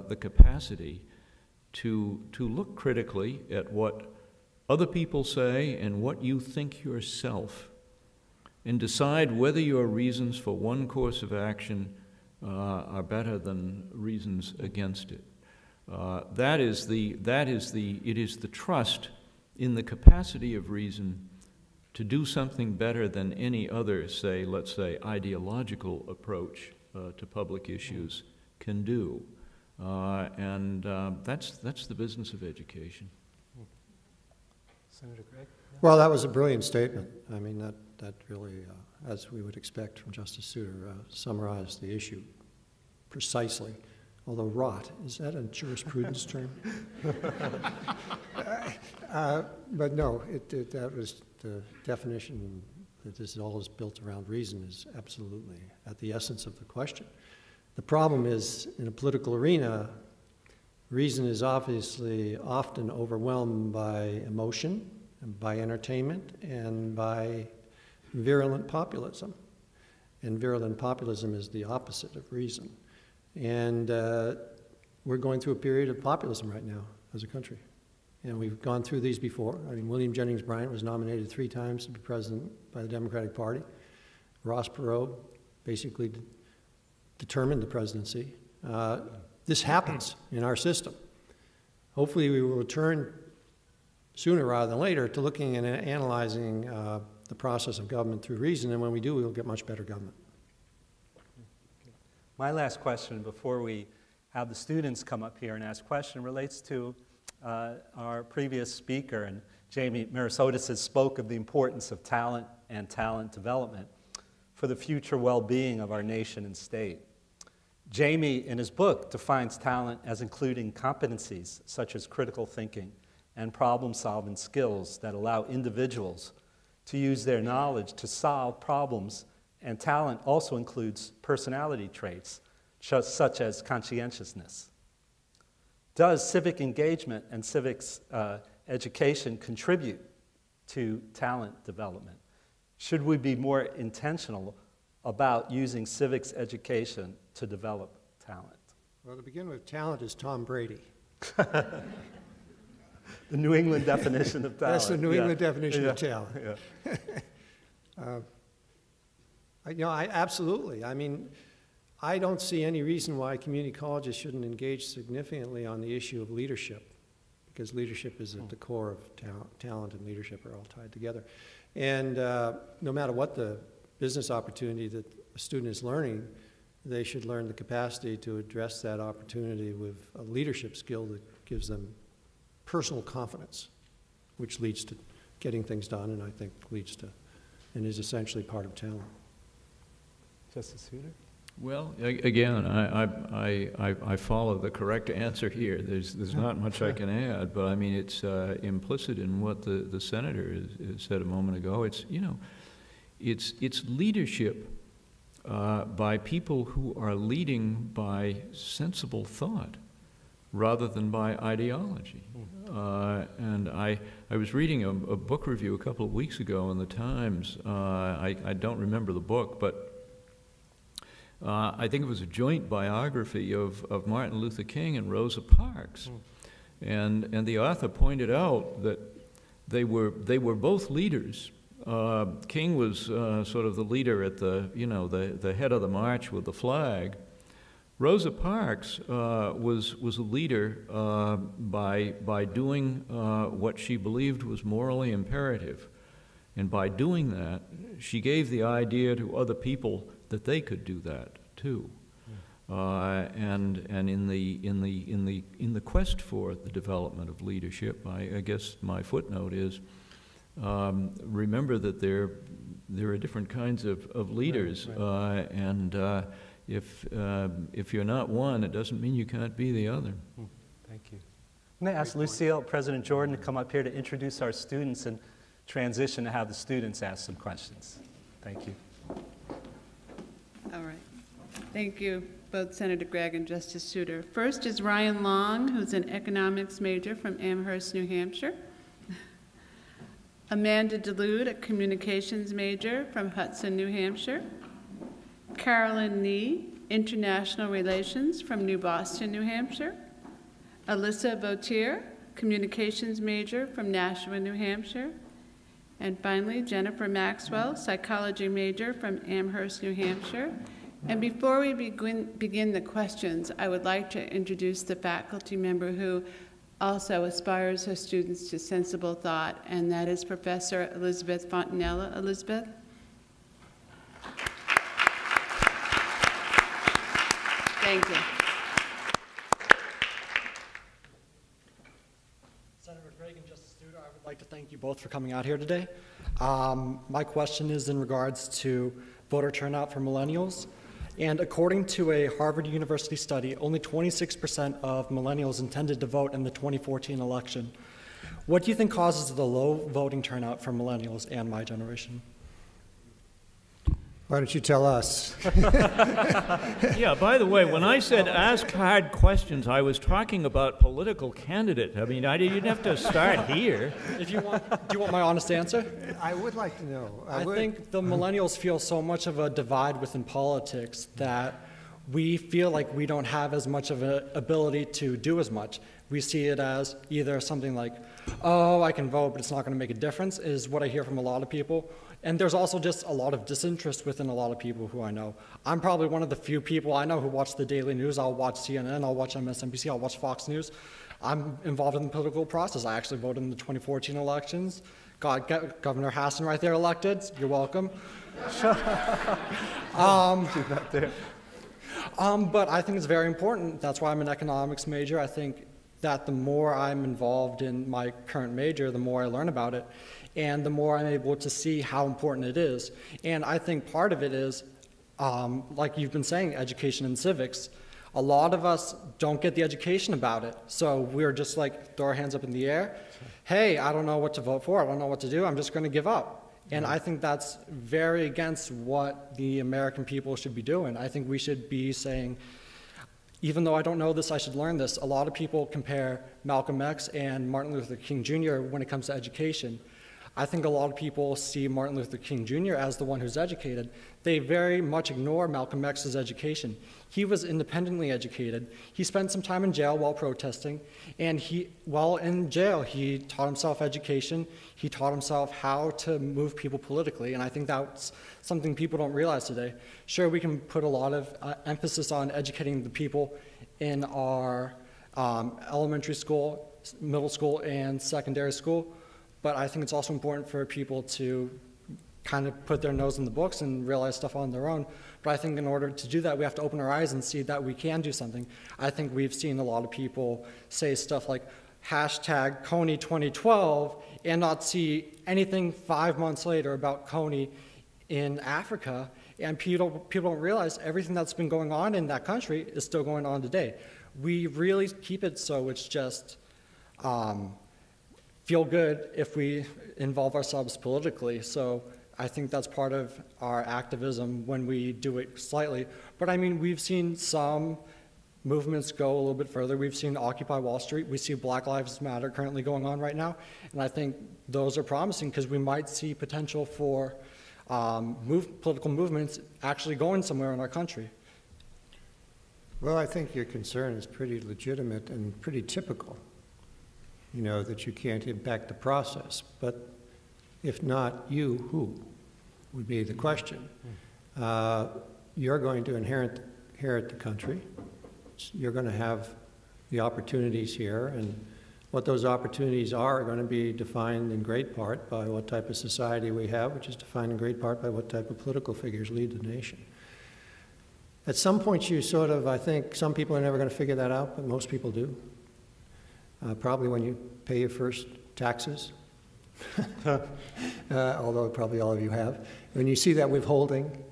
S2: the capacity to look critically at what other people say and what you think yourself, and decide whether your reasons for one course of action are better than reasons against it. It is the trust in the capacity of reason to do something better than any other, let's say, ideological approach to public issues can do. That's the business of education.
S1: Senator Gregg? Yeah.
S3: Well, that was a brilliant statement. I mean, that really, as we would expect from Justice Souter, summarized the issue precisely. Although rot, is that a jurisprudence term? But no, that was the definition that this all is built around reason is absolutely at the essence of the question. The problem is, in a political arena, reason is obviously often overwhelmed by emotion, and by entertainment, and by virulent populism. And virulent populism is the opposite of reason. And we're going through a period of populism right now as a country. And we've gone through these before. I mean, William Jennings Bryan was nominated 3 times to be president by the Democratic Party. Ross Perot basically determined the presidency. This happens in our system. Hopefully we will return sooner rather than later to looking and analyzing the process of government through reason, and when we do, we will get much better government.
S1: My last question before we have the students come up here and ask questions relates to our previous speaker, and Jamie Mirasotis has spoke of the importance of talent and talent development for the future well-being of our nation and state. Jamie, in his book, defines talent as including competencies such as critical thinking and problem-solving skills that allow individuals to use their knowledge to solve problems, and talent also includes personality traits such as conscientiousness. Does civic engagement and civics education contribute to talent development? Should we be more intentional about using civics education to develop talent?
S3: Well, to begin with, talent is Tom Brady.
S1: The New England definition of talent.
S3: That's the New England definition of talent. Absolutely. I mean, I don't see any reason why community colleges shouldn't engage significantly on the issue of leadership, because leadership is at the core of talent and leadership are all tied together. And no matter what the business opportunity that a student is learning, they should learn the capacity to address that opportunity with a leadership skill that gives them personal confidence, which leads to getting things done, and I think leads to, and is essentially part of talent.
S1: Justice Souter?
S2: Well, again, I follow the correct answer here. There's not much I can add, but I mean, it's implicit in what the senator said a moment ago. It's, you know, it's leadership by people who are leading by sensible thought rather than by ideology. And I I was reading a book review a couple of weeks ago in the Times. I don't remember the book, but I think it was a joint biography of Martin Luther King and Rosa Parks. And the author pointed out that they were both leaders. King was sort of the leader at the head of the march with the flag. Rosa Parks was a leader by doing what she believed was morally imperative. And by doing that, she gave the idea to other people that they could do that too. And in the quest for the development of leadership, I guess my footnote is, remember that there are different kinds of leaders, right. If you're not one, it doesn't mean you can't be the other.
S1: Thank you. I'm going to ask Lucille, President Jordan, to come up here to introduce our students and transition to have the students ask some questions. Thank you.
S4: All right. Thank you, both Senator Gregg and Justice Souter. First is Ryan Long, who's an economics major from Amherst, New Hampshire. Amanda DeLude, a communications major from Hudson, New Hampshire. Carolyn Nee, international relations from New Boston, New Hampshire. Alyssa Vautier, communications major from Nashua, New Hampshire. And finally, Jennifer Maxwell, psychology major from Amherst, New Hampshire. And before we begin the questions, I would like to introduce the faculty member who also aspires her students to sensible thought, and that is Professor Elizabeth Fontanella. Elizabeth? Thank you.
S5: Senator Gregg and Justice Souter, I would like to thank you both for coming out here today. My question is in regards to voter turnout for millennials. And according to a Harvard University study, only 26% of millennials intended to vote in the 2014 election. What do you think causes the low voting turnout for millennials and my generation?
S3: Why don't you tell us?
S2: Yeah, by the way, when I said ask hard questions, I was talking about political candidate. I mean, you didn't have to start here.
S5: If you want, do you want my honest answer?
S3: I would like to know.
S5: I think the millennials feel so much of a divide within politics that we feel like we don't have as much of an ability to do as much. We see it as either something like, oh, I can vote, but it's not going to make a difference, is what I hear from a lot of people. And there's also just a lot of disinterest within a lot of people who I know. I'm probably one of the few people I know who watch the daily news. I'll watch CNN, I'll watch MSNBC, I'll watch Fox News. I'm involved in the political process. I actually voted in the 2014 elections. Got Governor Hassan right there elected. You're welcome. But I think it's very important. That's why I'm an economics major. I think that the more I'm involved in my current major, the more I learn about it, and the more I'm able to see how important it is. And I think part of it is, like you've been saying, education and civics. A lot of us don't get the education about it. So we're just like, throw our hands up in the air. Hey, I don't know what to vote for. I don't know what to do. I'm just going to give up. And I think that's very against what the American people should be doing. I think we should be saying, even though I don't know this, I should learn this. A lot of people compare Malcolm X and Martin Luther King Jr. when it comes to education. I think a lot of people see Martin Luther King Jr. as the one who's educated. They very much ignore Malcolm X's education. He was independently educated. He spent some time in jail while protesting, and while in jail, he taught himself education. He taught himself how to move people politically, and I think that's something people don't realize today. Sure, we can put a lot of emphasis on educating the people in our elementary school, middle school, and secondary school, but I think it's also important for people to kind of put their nose in the books and realize stuff on their own. But I think in order to do that, we have to open our eyes and see that we can do something. I think we've seen a lot of people say stuff like hashtag Coney 2012 and not see anything 5 months later about Coney in Africa. And people don't realize everything that's been going on in that country is still going on today. We really keep it so it's just feel good if we involve ourselves politically. So I think that's part of our activism when we do it slightly. But I mean, we've seen some movements go a little bit further. We've seen Occupy Wall Street. We see Black Lives Matter currently going on right now. And I think those are promising because we might see potential for political movements actually going somewhere in our country.
S3: Well, I think your concern is pretty legitimate and pretty typical, you know, that you can't impact the process. But if not you, who would be the question. You're going to inherit the country. You're going to have the opportunities here, and what those opportunities are going to be defined in great part by what type of society we have, which is defined in great part by what type of political figures lead the nation. At some point you sort of, I think some people are never going to figure that out, but most people do. Probably when you pay your first taxes, although probably all of you have. When you see that withholding,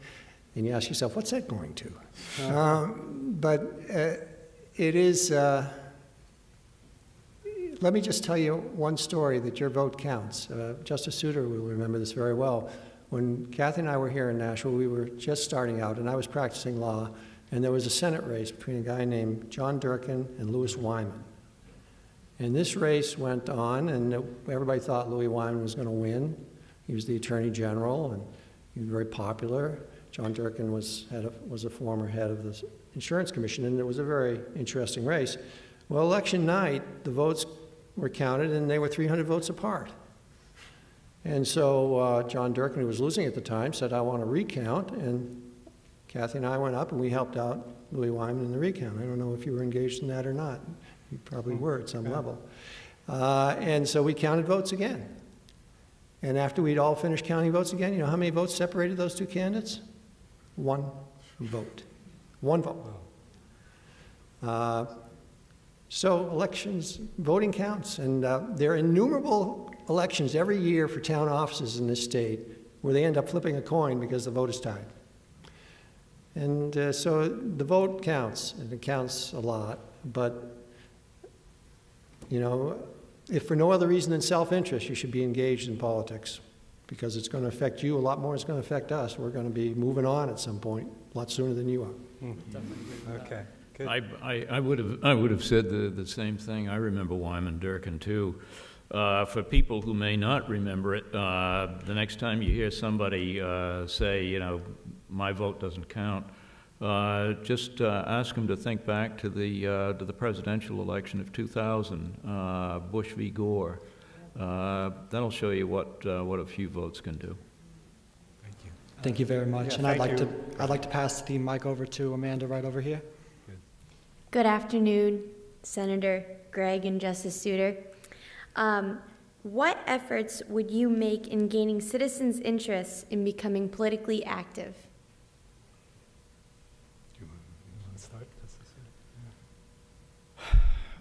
S3: and you ask yourself, what's that going to? But it is, let me just tell you one story that your vote counts. Justice Souter will remember this very well. When Kathy and I were here in Nashua, we were just starting out, and I was practicing law, and there was a Senate race between a guy named John Durkin and Louis Wyman. And this race went on, and everybody thought Louis Wyman was going to win. He was the Attorney General, and he was very popular. John Durkin was a former head of the Insurance Commission, and it was a very interesting race. Well, election night, the votes were counted, and they were 300 votes apart. And so John Durkin, who was losing at the time, said, I want to recount, and Kathy and I went up, and we helped out Louis Wyman in the recount. I don't know if you were engaged in that or not. You probably were at some level. And so we counted votes again. And after we'd all finished counting votes again, you know how many votes separated those two candidates? One vote. One vote. So elections, voting counts, and there are innumerable elections every year for town offices in this state where they end up flipping a coin because the vote is tied. And so the vote counts, and it counts a lot, but you know, if for no other reason than self-interest, you should be engaged in politics because it's going to affect you a lot more than it's going to affect us. We're going to be moving on at some point a lot sooner than you are.
S6: Okay. Good.
S2: I would have said the same thing. I remember Wyman Durkin too. For people who may not remember it, the next time you hear somebody say, you know, my vote doesn't count, just ask them to think back to the presidential election of 2000, Bush v. Gore. That'll show you what a few votes can do.
S6: Thank you.
S5: Thank you very much.
S6: Yeah,
S5: and
S6: I'd
S5: like to pass the mic over to Amanda right over here.
S7: Good afternoon, Senator Gregg and Justice Souter. What efforts would you make in gaining citizens' interest in becoming politically active?
S6: Do you want to start, Justice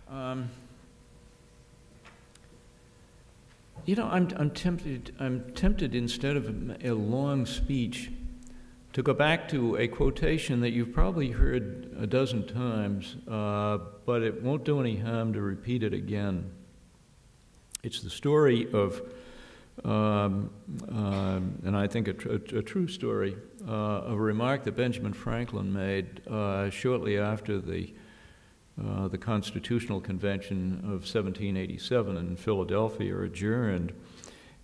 S6: Souter?
S2: You know, I'm tempted instead of a long speech to go back to a quotation that you've probably heard a dozen times, but it won't do any harm to repeat it again. It's the story of, and I think a true story, of a remark that Benjamin Franklin made shortly after the Constitutional Convention of 1787 in Philadelphia adjourned.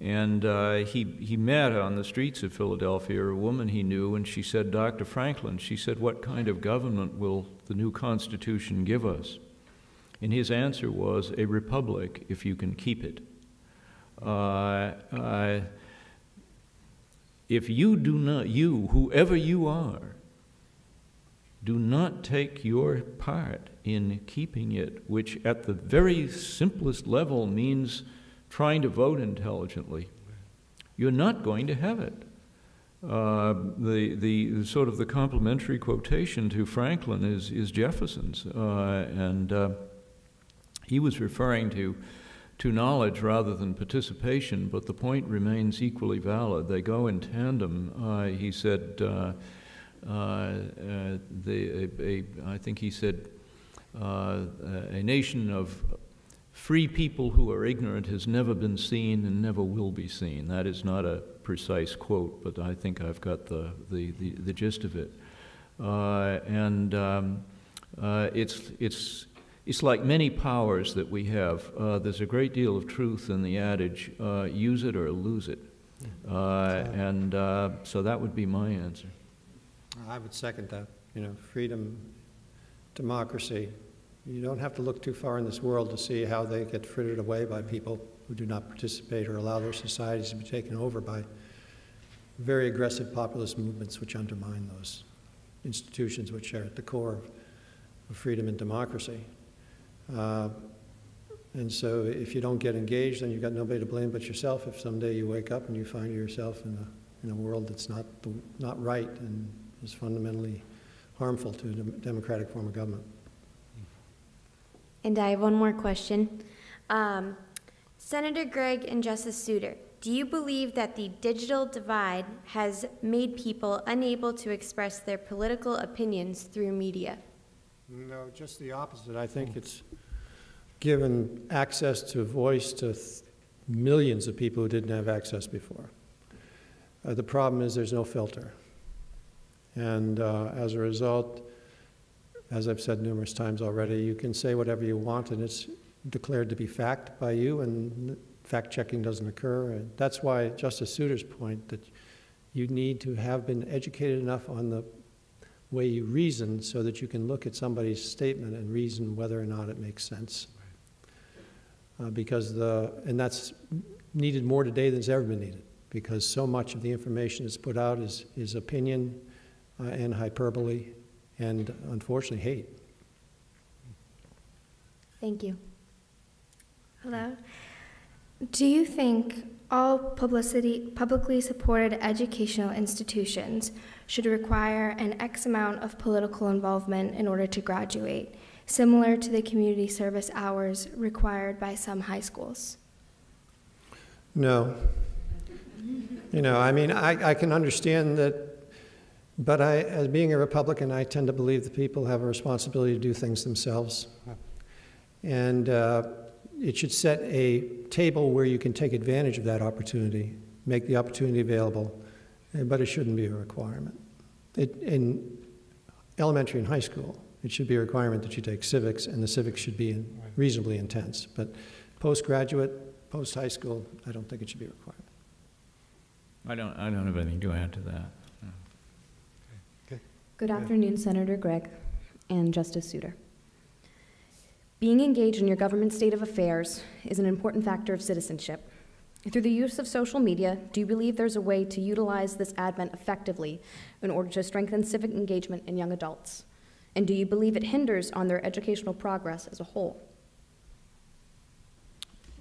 S2: And he met on the streets of Philadelphia a woman he knew, and she said, Dr. Franklin, she said, what kind of government will the new Constitution give us? And his answer was, a republic, if you can keep it. If you do not, whoever you are, do not take your part in keeping it, which at the very simplest level means trying to vote intelligently, you're not going to have it. The sort of the complementary quotation to Franklin is Jefferson's, and he was referring to knowledge rather than participation, but the point remains equally valid. They go in tandem. He said, I think he said, a nation of free people who are ignorant has never been seen and never will be seen. That is not a precise quote, but I think I've got the gist of it. It's like many powers that we have. There's a great deal of truth in the adage, use it or lose it. So that would be my answer.
S3: I would second that. You know, freedom, democracy. You don't have to look too far in this world to see how they get frittered away by people who do not participate or allow their societies to be taken over by very aggressive populist movements which undermine those institutions which are at the core of freedom and democracy. And so if you don't get engaged, then you've got nobody to blame but yourself if someday you wake up and you find yourself in a world that's not right and is fundamentally harmful to a democratic form of government.
S7: And I have one more question. Senator Gregg and Justice Souter, do you believe that the digital divide has made people unable to express their political opinions through media?
S3: No, just the opposite. I think it's given access to voice to millions of people who didn't have access before. The problem is there's no filter. And as a result, as I've said numerous times already, you can say whatever you want and it's declared to be fact by you, and fact-checking doesn't occur. And that's why Justice Souter's point that you need to have been educated enough on the way you reason so that you can look at somebody's statement and reason whether or not it makes sense. And that's needed more today than it's ever been needed, because so much of the information that's put out is opinion and hyperbole and, unfortunately, hate.
S7: Thank you.
S8: Hello. Do you think all publicly supported educational institutions should require an X amount of political involvement in order to graduate, similar to the community service hours required by some high schools?
S3: No. You know, I mean, I can understand that, but as being a Republican, I tend to believe that people have a responsibility to do things themselves. And it should set a table where you can take advantage of that opportunity, make the opportunity available, but it shouldn't be a requirement. In elementary and high school, it should be a requirement that you take civics, and the civics should be reasonably intense. But postgraduate, post-high school, I don't think it should be a requirement.
S2: I don't have anything to add to that.
S6: Okay.
S9: Good afternoon, Senator Gregg and Justice Souter. Being engaged in your government state of affairs is an important factor of citizenship. Through the use of social media, do you believe there's a way to utilize this advent effectively in order to strengthen civic engagement in young adults? And do you believe it hinders on their educational progress as a whole?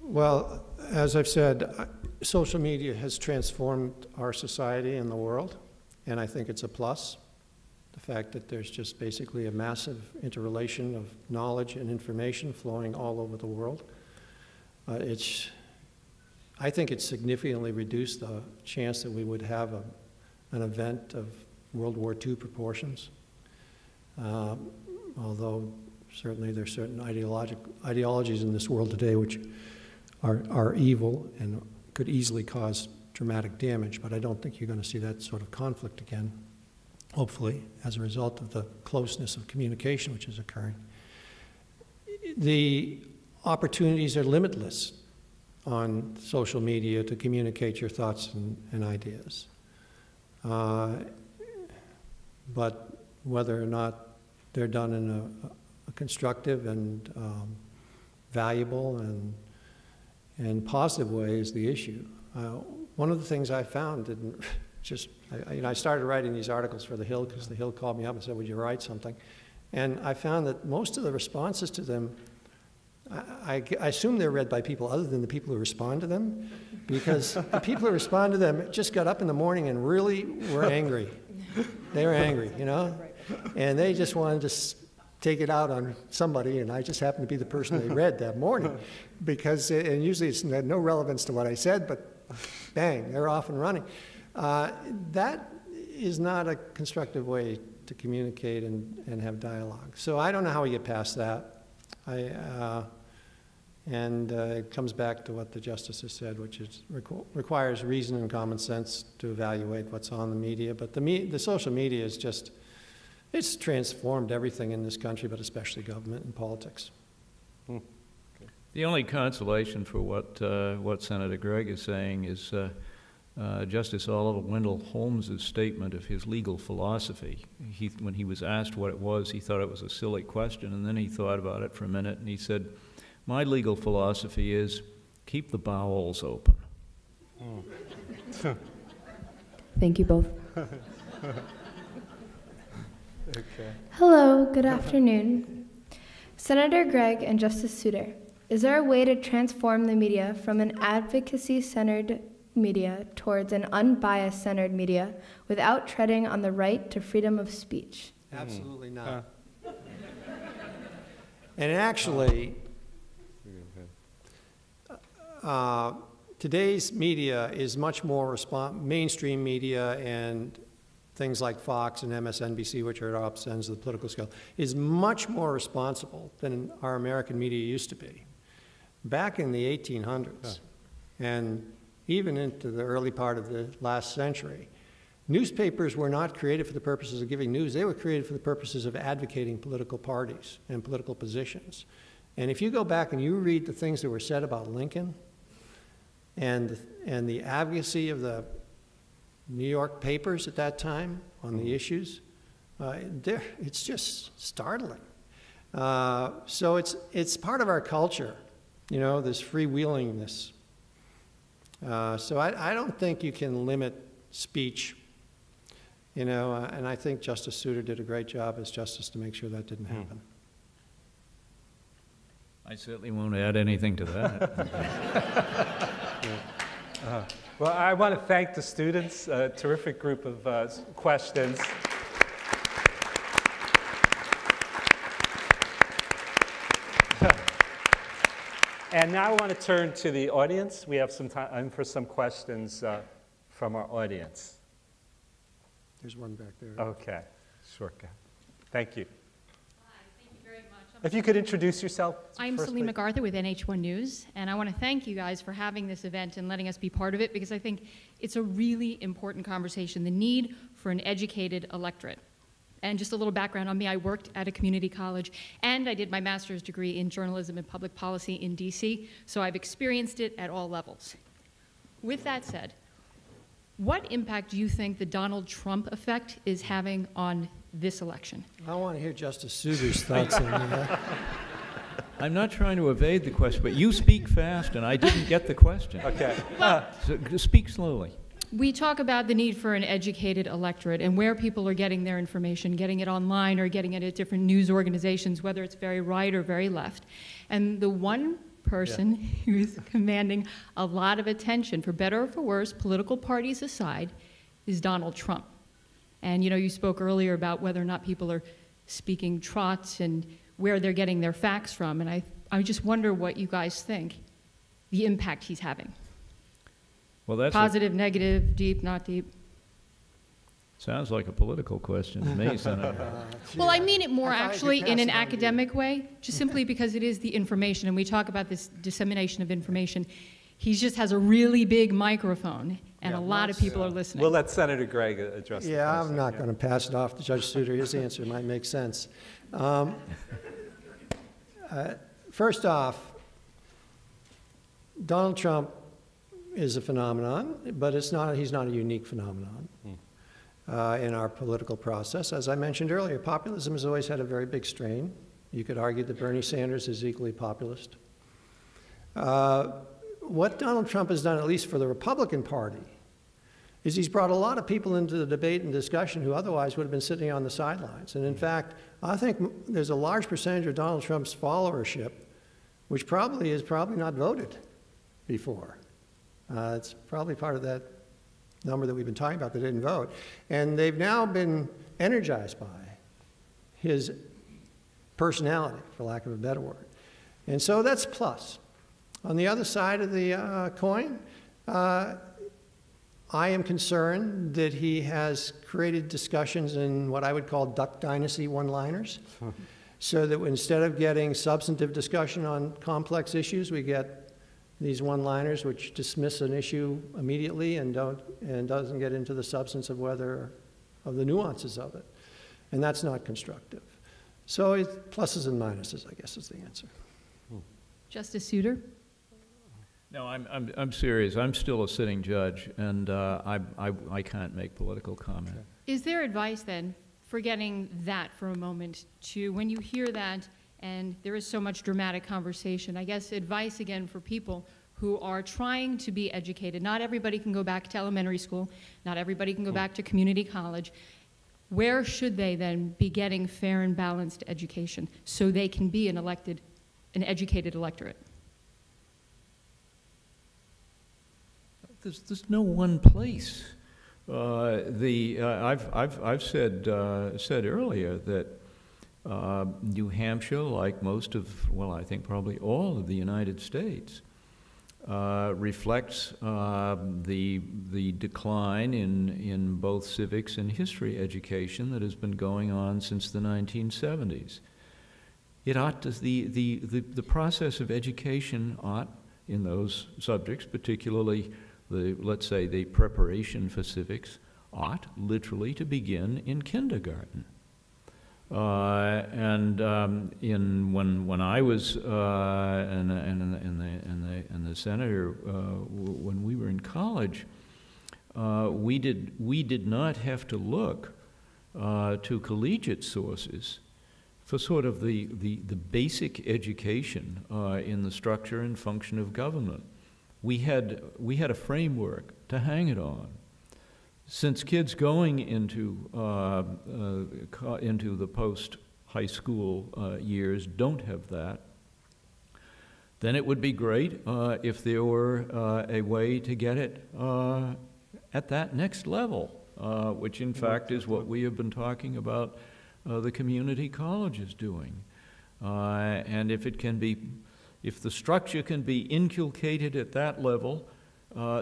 S3: Well, as I've said, social media has transformed our society and the world, and I think it's a plus. The fact that there's just basically a massive interrelation of knowledge and information flowing all over the world. I think it's significantly reduced the chance that we would have an event of World War II proportions. Although certainly there's certain ideologies in this world today which are evil and could easily cause dramatic damage, but I don't think you're going to see that sort of conflict again, hopefully, as a result of the closeness of communication which is occurring. The opportunities are limitless on social media to communicate your thoughts and ideas. But whether or not they're done in a constructive and valuable and positive way is the issue. One of the things I found I started writing these articles for The Hill because The Hill called me up and said, would you write something? And I found that most of the responses to them, I assume they're read by people other than the people who respond to them, because the people who respond to them just got up in the morning and really were angry. They were angry, you know? And they just wanted to take it out on somebody, and I just happened to be the person they read that morning, because, and usually it's had no relevance to what I said, but bang, they're off and running. That is not a constructive way to communicate and have dialogue. So I don't know how we get past that. It comes back to what the justices said, which is requires reason and common sense to evaluate what's on the media. But the social media is just, It's transformed everything in this country, but especially government and politics.
S2: The only consolation for what Senator Gregg is saying is Justice Oliver Wendell Holmes's statement of his legal philosophy. When he was asked what it was, he thought it was a silly question, and then he thought about it for a minute, and he said, "My legal philosophy is keep the bowels open."
S9: Thank you both.
S6: Okay.
S8: Hello, good afternoon. Senator Gregg and Justice Souter, is there a way to transform the media from an advocacy-centered media towards an unbiased-centered media without treading on the right to freedom of speech?
S3: Absolutely not. And actually, today's media is much more mainstream media, and things like Fox and MSNBC, which are at opposite ends of the political scale, is much more responsible than our American media used to be. Back in the 1800s, and even into the early part of the last century, newspapers were not created for the purposes of giving news. They were created for the purposes of advocating political parties and political positions. And if you go back and you read the things that were said about Lincoln and the advocacy of the New York papers at that time on the issues, it's just startling. So it's part of our culture, you know, this freewheelingness. So I don't think you can limit speech, you know, and I think Justice Souter did a great job as justice to make sure that didn't happen.
S2: I certainly won't add anything to that.
S1: Well, I want to thank the students, a terrific group of questions. And now I want to turn to the audience. We have some time for some questions from our audience.
S3: There's one back there.
S1: Okay, sure. Thank you.
S10: Thank you very much.
S1: If you could introduce yourself.
S10: I'm Celine MacArthur with NH1 News, and I want to thank you guys for having this event and letting us be part of it, because I think it's a really important conversation, the need for an educated electorate. And just a little background on me, I worked at a community college, and I did my master's degree in journalism and public policy in DC, so I've experienced it at all levels. With that said, what impact do you think the Donald Trump effect is having on this election?
S3: I want to hear Justice Souter's thoughts on that.
S2: I'm not trying to evade the question, but you speak fast, and I didn't get the question.
S1: Okay.
S2: So speak slowly.
S10: We talk about the need for an educated electorate and where people are getting their information, getting it online or getting it at different news organizations, whether it's very right or very left. And the one person who's commanding a lot of attention, for better or for worse, political parties aside, is Donald Trump. And you know, you spoke earlier about whether or not people are speaking trots and where they're getting their facts from. And I just wonder what you guys think, the impact he's having.
S2: Well, that's
S10: positive, negative, deep, not deep.
S2: Sounds like a political question to me, Senator.
S10: Well, I mean it more actually in an academic way, just simply because it is the information, and we talk about this dissemination of information. He just has a really big microphone, and a lot of people are listening.
S1: We'll let Senator Gregg address
S3: Yeah, I'm not going to pass it off to Judge Souter. His answer might make sense. First off, Donald Trump is a phenomenon, but he's not a unique phenomenon in our political process. As I mentioned earlier, populism has always had a very big strain. You could argue that Bernie Sanders is equally populist. What Donald Trump has done, at least for the Republican Party, is he's brought a lot of people into the debate and discussion who otherwise would have been sitting on the sidelines. And in fact, I think there's a large percentage of Donald Trump's followership which probably is not voted before. It's probably part of that number that we've been talking about that didn't vote. And they've now been energized by his personality, for lack of a better word. And so that's plus. On the other side of the coin, I am concerned that he has created discussions in what I would call Duck Dynasty one-liners, so that instead of getting substantive discussion on complex issues, we get these one-liners which dismiss an issue immediately and doesn't get into the substance of the nuances of it. And that's not constructive. So it's pluses and minuses, I guess, is the answer.
S10: Justice Souter?
S2: No, I'm serious. I'm still a sitting judge, and I can't make political comment.
S10: Is there advice then, forgetting that for a moment, to when you hear that and there is so much dramatic conversation, I guess advice again for people who are trying to be educated. Not everybody can go back to elementary school. Not everybody can go back to community college. Where should they then be getting fair and balanced education so they can be an educated electorate?
S2: There's no one place. I've said earlier that New Hampshire, like most of, well, I think probably all of the United States, reflects the decline in both civics and history education that has been going on since the 1970s. It ought to, the process of education ought, in those subjects, particularly let's say the preparation for civics, ought literally to begin in kindergarten. When I was and the senator, when we were in college, we did not have to look to collegiate sources for sort of the basic education in the structure and function of government. We had a framework to hang it on. Since kids going into the post-high school years don't have that, then it would be great if there were a way to get it at that next level, which in fact is what we have been talking about the community colleges doing. And if the structure can be inculcated at that level,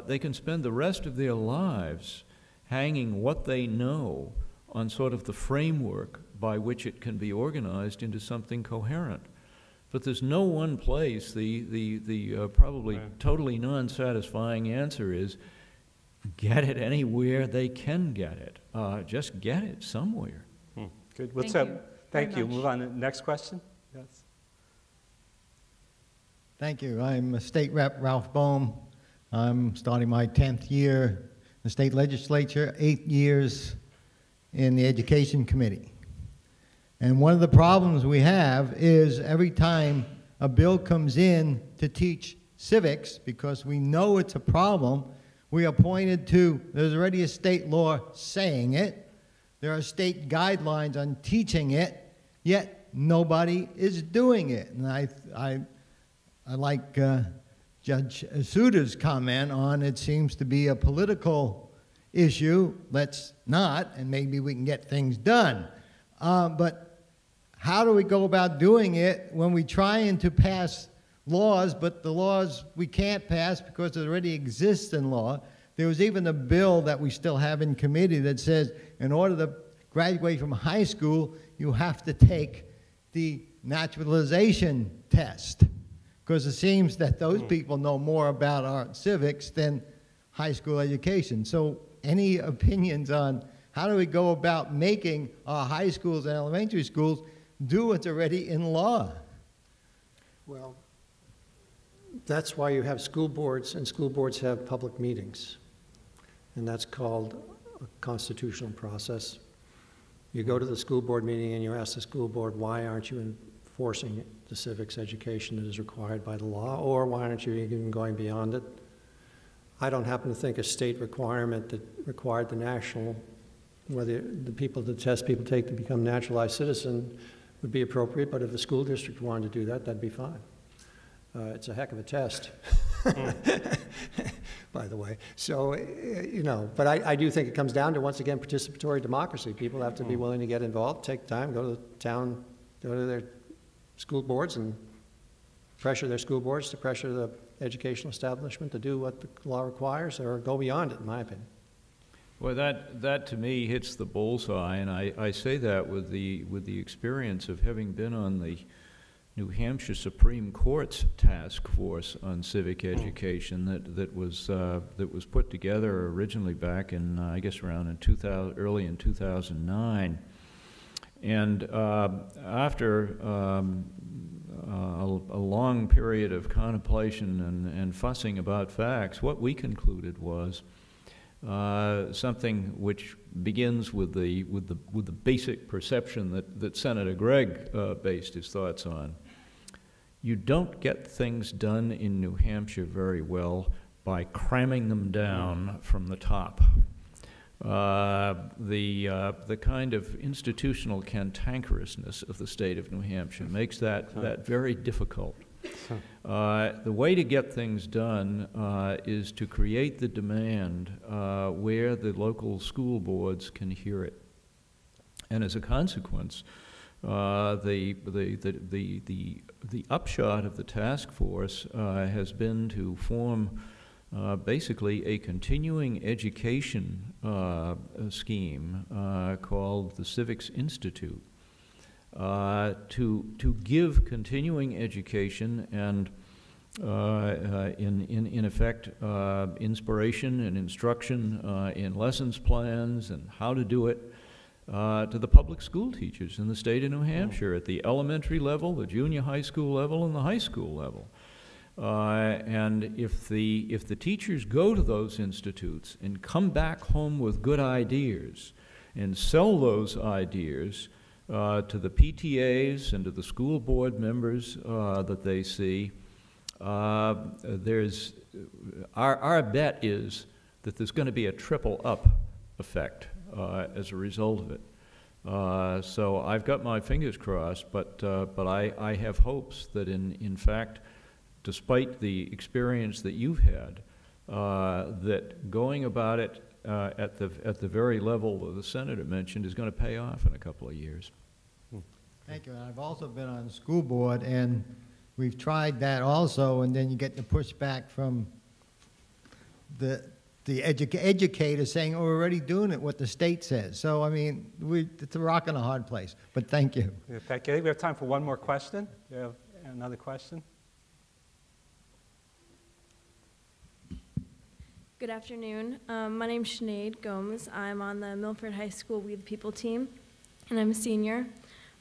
S2: they can spend the rest of their lives hanging what they know on sort of the framework by which it can be organized into something coherent. But there's no one place. The probably totally non-satisfying answer is get it anywhere they can get it. Just get it somewhere.
S1: Good. What's up? Thank you. Move on to the next question. Yes.
S11: Thank you. I'm State Rep Ralph Bohm. I'm starting my 10th year in the state legislature, 8 years in the Education Committee. And one of the problems we have is every time a bill comes in to teach civics, because we know it's a problem, we are pointed to, there's already a state law saying it, there are state guidelines on teaching it, yet nobody is doing it. And I like Judge Souter's comment on it seems to be a political issue. Let's not, and maybe we can get things done. But how do we go about doing it when we're trying to pass laws, but the laws we can't pass because it already exists in law? There was even a bill that we still have in committee that says in order to graduate from high school, you have to take the naturalization test, because it seems that those people know more about our civics than high school education. So any opinions on how do we go about making our high schools and elementary schools do what's already in law?
S3: Well, that's why you have school boards, and school boards have public meetings. And that's called a constitutional process. You go to the school board meeting and you ask the school board, why aren't you enforcing the civics education that is required by the law, or why aren't you even going beyond it? I don't happen to think a state requirement that required the national, whether the test people take to become naturalized citizen would be appropriate, but if the school district wanted to do that, that'd be fine. It's a heck of a test, by the way. So, you know, but I do think it comes down to, once again, participatory democracy. People have to be willing to get involved, take time, go to the town, go to their school boards and pressure their school boards to pressure the educational establishment to do what the law requires, or go beyond it, in my opinion.
S2: Well, that to me hits the bullseye, and I say that with the experience of having been on the New Hampshire Supreme Court's task force on civic education that was put together originally back in I guess around in early in 2009, And after a long period of contemplation and fussing about facts, what we concluded was something which begins with the basic perception that Senator Gregg based his thoughts on. You don't get things done in New Hampshire very well by cramming them down from the top. The kind of institutional cantankerousness of the state of New Hampshire makes that very difficult. The way to get things done is to create the demand where the local school boards can hear it. And as a consequence, the upshot of the task force has been to form basically a continuing education scheme called the Civics Institute to give continuing education and in effect inspiration and instruction in lessons plans and how to do it to the public school teachers in the state of New Hampshire at the elementary level, the junior high school level, and the high school level. And if the teachers go to those institutes and come back home with good ideas and sell those ideas to the PTAs and to the school board members that they see, our bet is that there's going to be a triple up effect as a result of it. So I've got my fingers crossed, but I have hopes that in fact, despite the experience that you've had, that going about it at the very level that the senator mentioned is going to pay off in a couple of years.
S11: Thank you. And I've also been on the school board, and we've tried that also, and then you get the pushback from the educators saying, oh, we're already doing it, what the state says. So, I mean, it's a rock and a hard place. But thank you.
S1: Yeah, thank you. I think we have time for one more question. Do you have another question?
S12: Good afternoon. My name's Sinead Gomes. I'm on the Milford High School We the People team, and I'm a senior.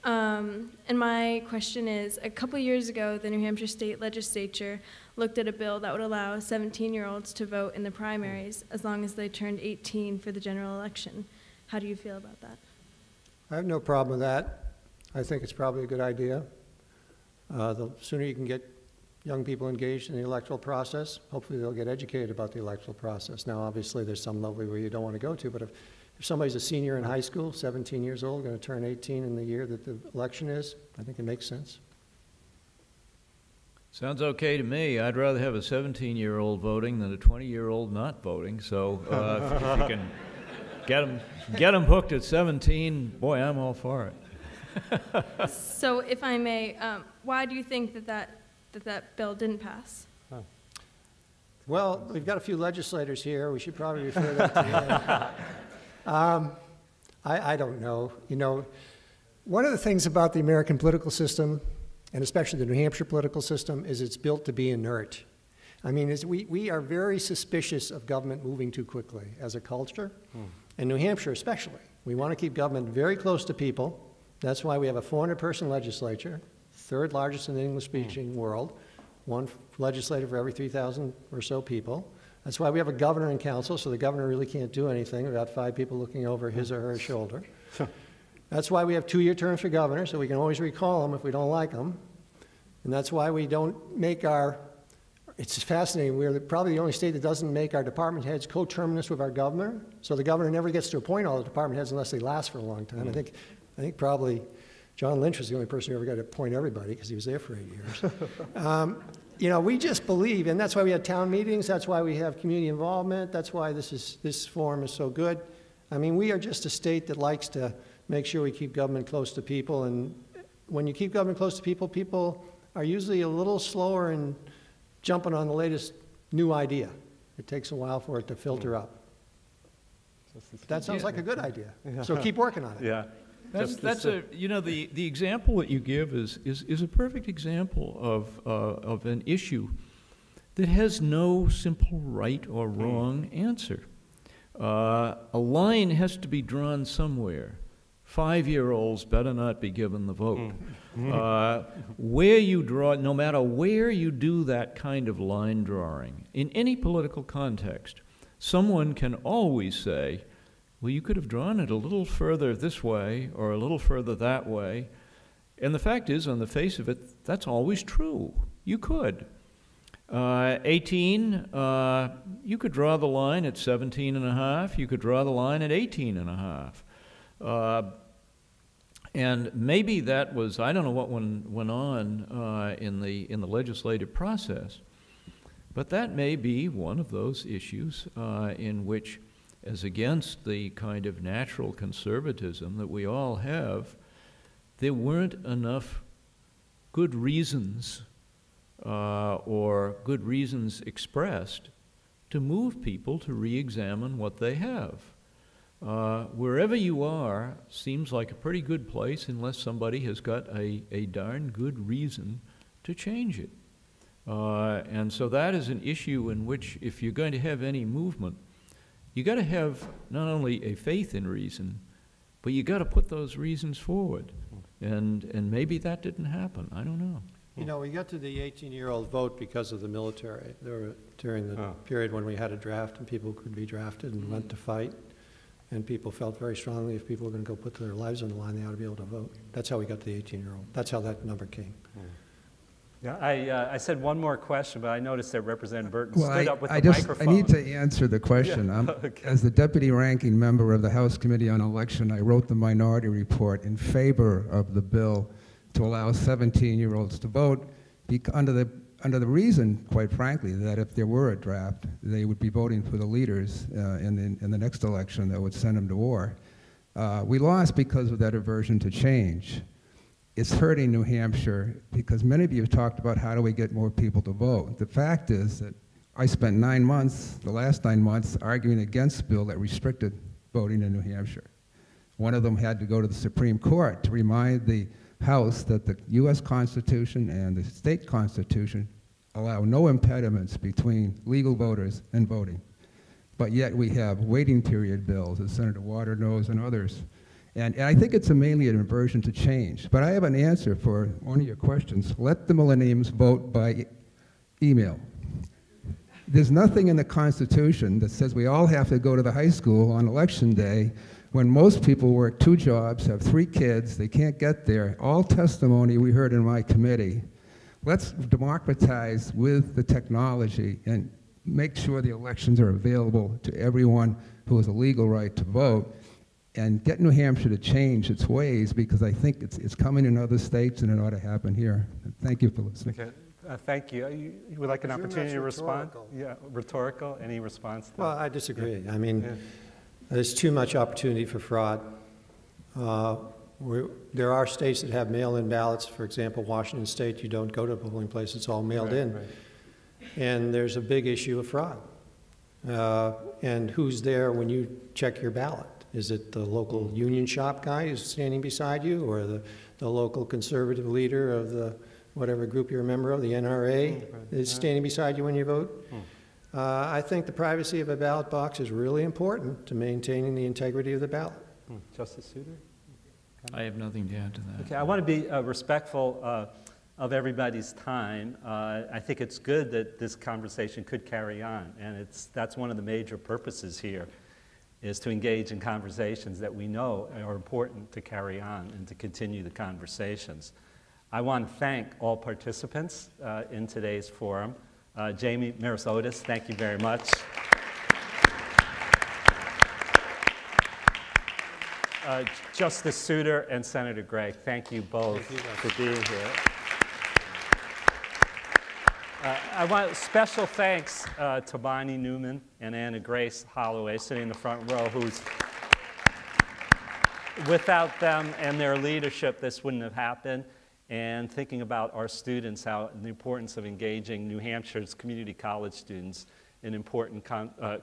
S12: And my question is, a couple years ago, the New Hampshire State Legislature looked at a bill that would allow 17-year-olds to vote in the primaries as long as they turned 18 for the general election. How do you feel about that?
S3: I have no problem with that. I think it's probably a good idea. The sooner you can get young people engaged in the electoral process, hopefully they'll get educated about the electoral process. Now, obviously, there's some level where you don't want to go to, but if somebody's a senior in high school, 17 years old, going to turn 18 in the year that the election is, I think it makes sense.
S2: Sounds okay to me. I'd rather have a 17-year-old voting than a 20-year-old not voting. So if you can get them hooked at 17, boy, I'm all for it.
S12: So if I may, why do you think that bill didn't pass?
S3: Well, we've got a few legislators here. We should probably refer that to them. I don't know. You know, one of the things about the American political system, and especially the New Hampshire political system, is it's built to be inert. I mean, we are very suspicious of government moving too quickly as a culture, and New Hampshire especially. We want to keep government very close to people. That's why we have a 400-person legislature, third largest in the English-speaking world, one legislator for every 3,000 or so people. That's why we have a governor and council, so the governor really can't do anything without 5 people looking over his or her shoulder. That's why we have 2-year terms for governor, so we can always recall them if we don't like them. And that's why we don't make it's fascinating, we're probably the only state that doesn't make our department heads coterminous with our governor, so the governor never gets to appoint all the department heads unless they last for a long time. I think probably John Lynch was the only person who ever got to appoint everybody because he was there for 8 years. You know, we just believe, and that's why we have town meetings, that's why we have community involvement, that's why this forum is so good. I mean, we are just a state that likes to make sure we keep government close to people, and when you keep government close to people, people are usually a little slower in jumping on the latest new idea. It takes a while for it to filter up. That sounds like a good idea, so keep working on it.
S1: Yeah.
S2: You know, the example that you give is a perfect example of an issue that has no simple right or wrong answer. A line has to be drawn somewhere 5-year-olds better not be given the vote. Where you draw, no matter where you do that kind of line drawing, in any political context, someone can always say, well, you could have drawn it a little further this way or a little further that way. And the fact is, on the face of it, that's always true. You could. 18, you could draw the line at 17 and a half. You could draw the line at 18 and a half. And maybe that was, I don't know what went on in the legislative process, but that may be one of those issues in which, as against the kind of natural conservatism that we all have, there weren't enough good reasons or good reasons expressed to move people to re-examine what they have. Wherever you are seems like a pretty good place unless somebody has got a darn good reason to change it. And so that is an issue in which, if you're going to have any movement, you got to have not only a faith in reason, but you got to put those reasons forward. And maybe that didn't happen. I don't know.
S3: You know, we got to the 18-year-old vote because of the military. There were, during the period when we had a draft and people could be drafted and went to fight, and people felt very strongly if people were going to go put their lives on the line, they ought to be able to vote. That's how we got to the 18-year-old. That's how that number came.
S1: Yeah, I said one more question, but I noticed that Representative Burton stood up with the microphone.
S6: I need to answer the question.
S1: Yeah. Okay.
S6: As the deputy ranking member of the House Committee on Election, I wrote the minority report in favor of the bill to allow 17-year-olds to vote under the reason, quite frankly, that if there were a draft, they would be voting for the leaders in the next election that would send them to war. We lost because of that aversion to change. It's hurting New Hampshire because many of you have talked about how do we get more people to vote. The fact is that I spent 9 months, the last 9 months, arguing against a bill that restricted voting in New Hampshire. One of them had to go to the Supreme Court to remind the House that the U.S. Constitution and the state Constitution allow no impediments between legal voters and voting. But yet we have waiting period bills, as Senator Water knows, and others. And I think it's mainly an aversion to change. But I have an answer for one of your questions. Let the millennials vote by email. There's nothing in the Constitution that says we all have to go to the high school on election day when most people work 2 jobs, have 3 kids, they can't get there. All testimony we heard in my committee. Let's democratize with the technology and make sure the elections are available to everyone who has a legal right to vote, and get New Hampshire to change its ways, because I think it's coming in other states and it ought to happen here. Thank you for listening.
S1: Okay. Thank you. You would like an opportunity to respond? Yeah, rhetorical. Any response to that?
S3: Well, I disagree. I mean, there's too much opportunity for fraud. There are states that have mail-in ballots. For example, Washington State, you don't go to a polling place. It's all mailed in. Right. And there's a big issue of fraud. And who's there when you check your ballot? Is it the local union shop guy who's standing beside you, or the local conservative leader of the whatever group you're a member of, the NRA, is standing beside you when you vote? I think the privacy of a ballot box is really important to maintaining the integrity of the ballot.
S1: Justice Souter?
S2: I have nothing to add to that.
S1: Okay, I want to be respectful of everybody's time. I think it's good that this conversation could carry on, and that's one of the major purposes here, is to engage in conversations that we know are important to carry on and to continue the conversations. I want to thank all participants in today's forum. Jamie Marasotis, thank you very much. Justice Souter and Senator Gregg, thank you both for being here. I want special thanks to Bonnie Newman and Anna Grace Holloway sitting in the front row, who's, without them and their leadership, this wouldn't have happened. And thinking about our students, how the importance of engaging New Hampshire's community college students in important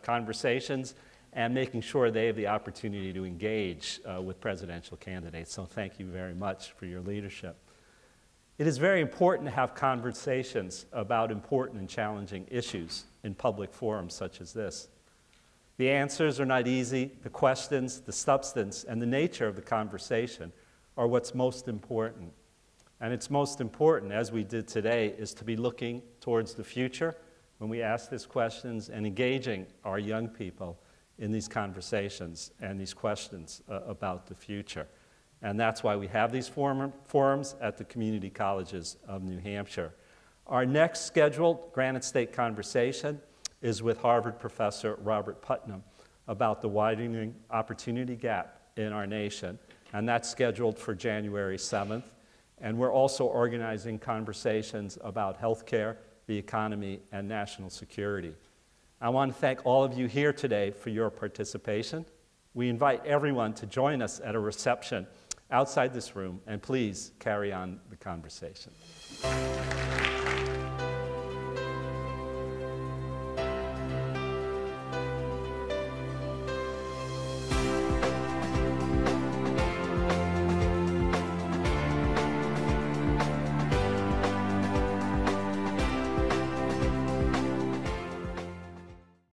S1: conversations and making sure they have the opportunity to engage with presidential candidates. So thank you very much for your leadership. It is very important to have conversations about important and challenging issues in public forums such as this. The answers are not easy. The questions, the substance, and the nature of the conversation are what's most important. And it's most important, as we did today, is to be looking towards the future when we ask these questions and engaging our young people in these conversations and these questions about the future. And that's why we have these forums at the community colleges of New Hampshire. Our next scheduled Granite State conversation is with Harvard professor Robert Putnam about the widening opportunity gap in our nation. And that's scheduled for January 7th. And we're also organizing conversations about healthcare, the economy, and national security. I want to thank all of you here today for your participation. We invite everyone to join us at a reception outside this room, and please carry on the conversation.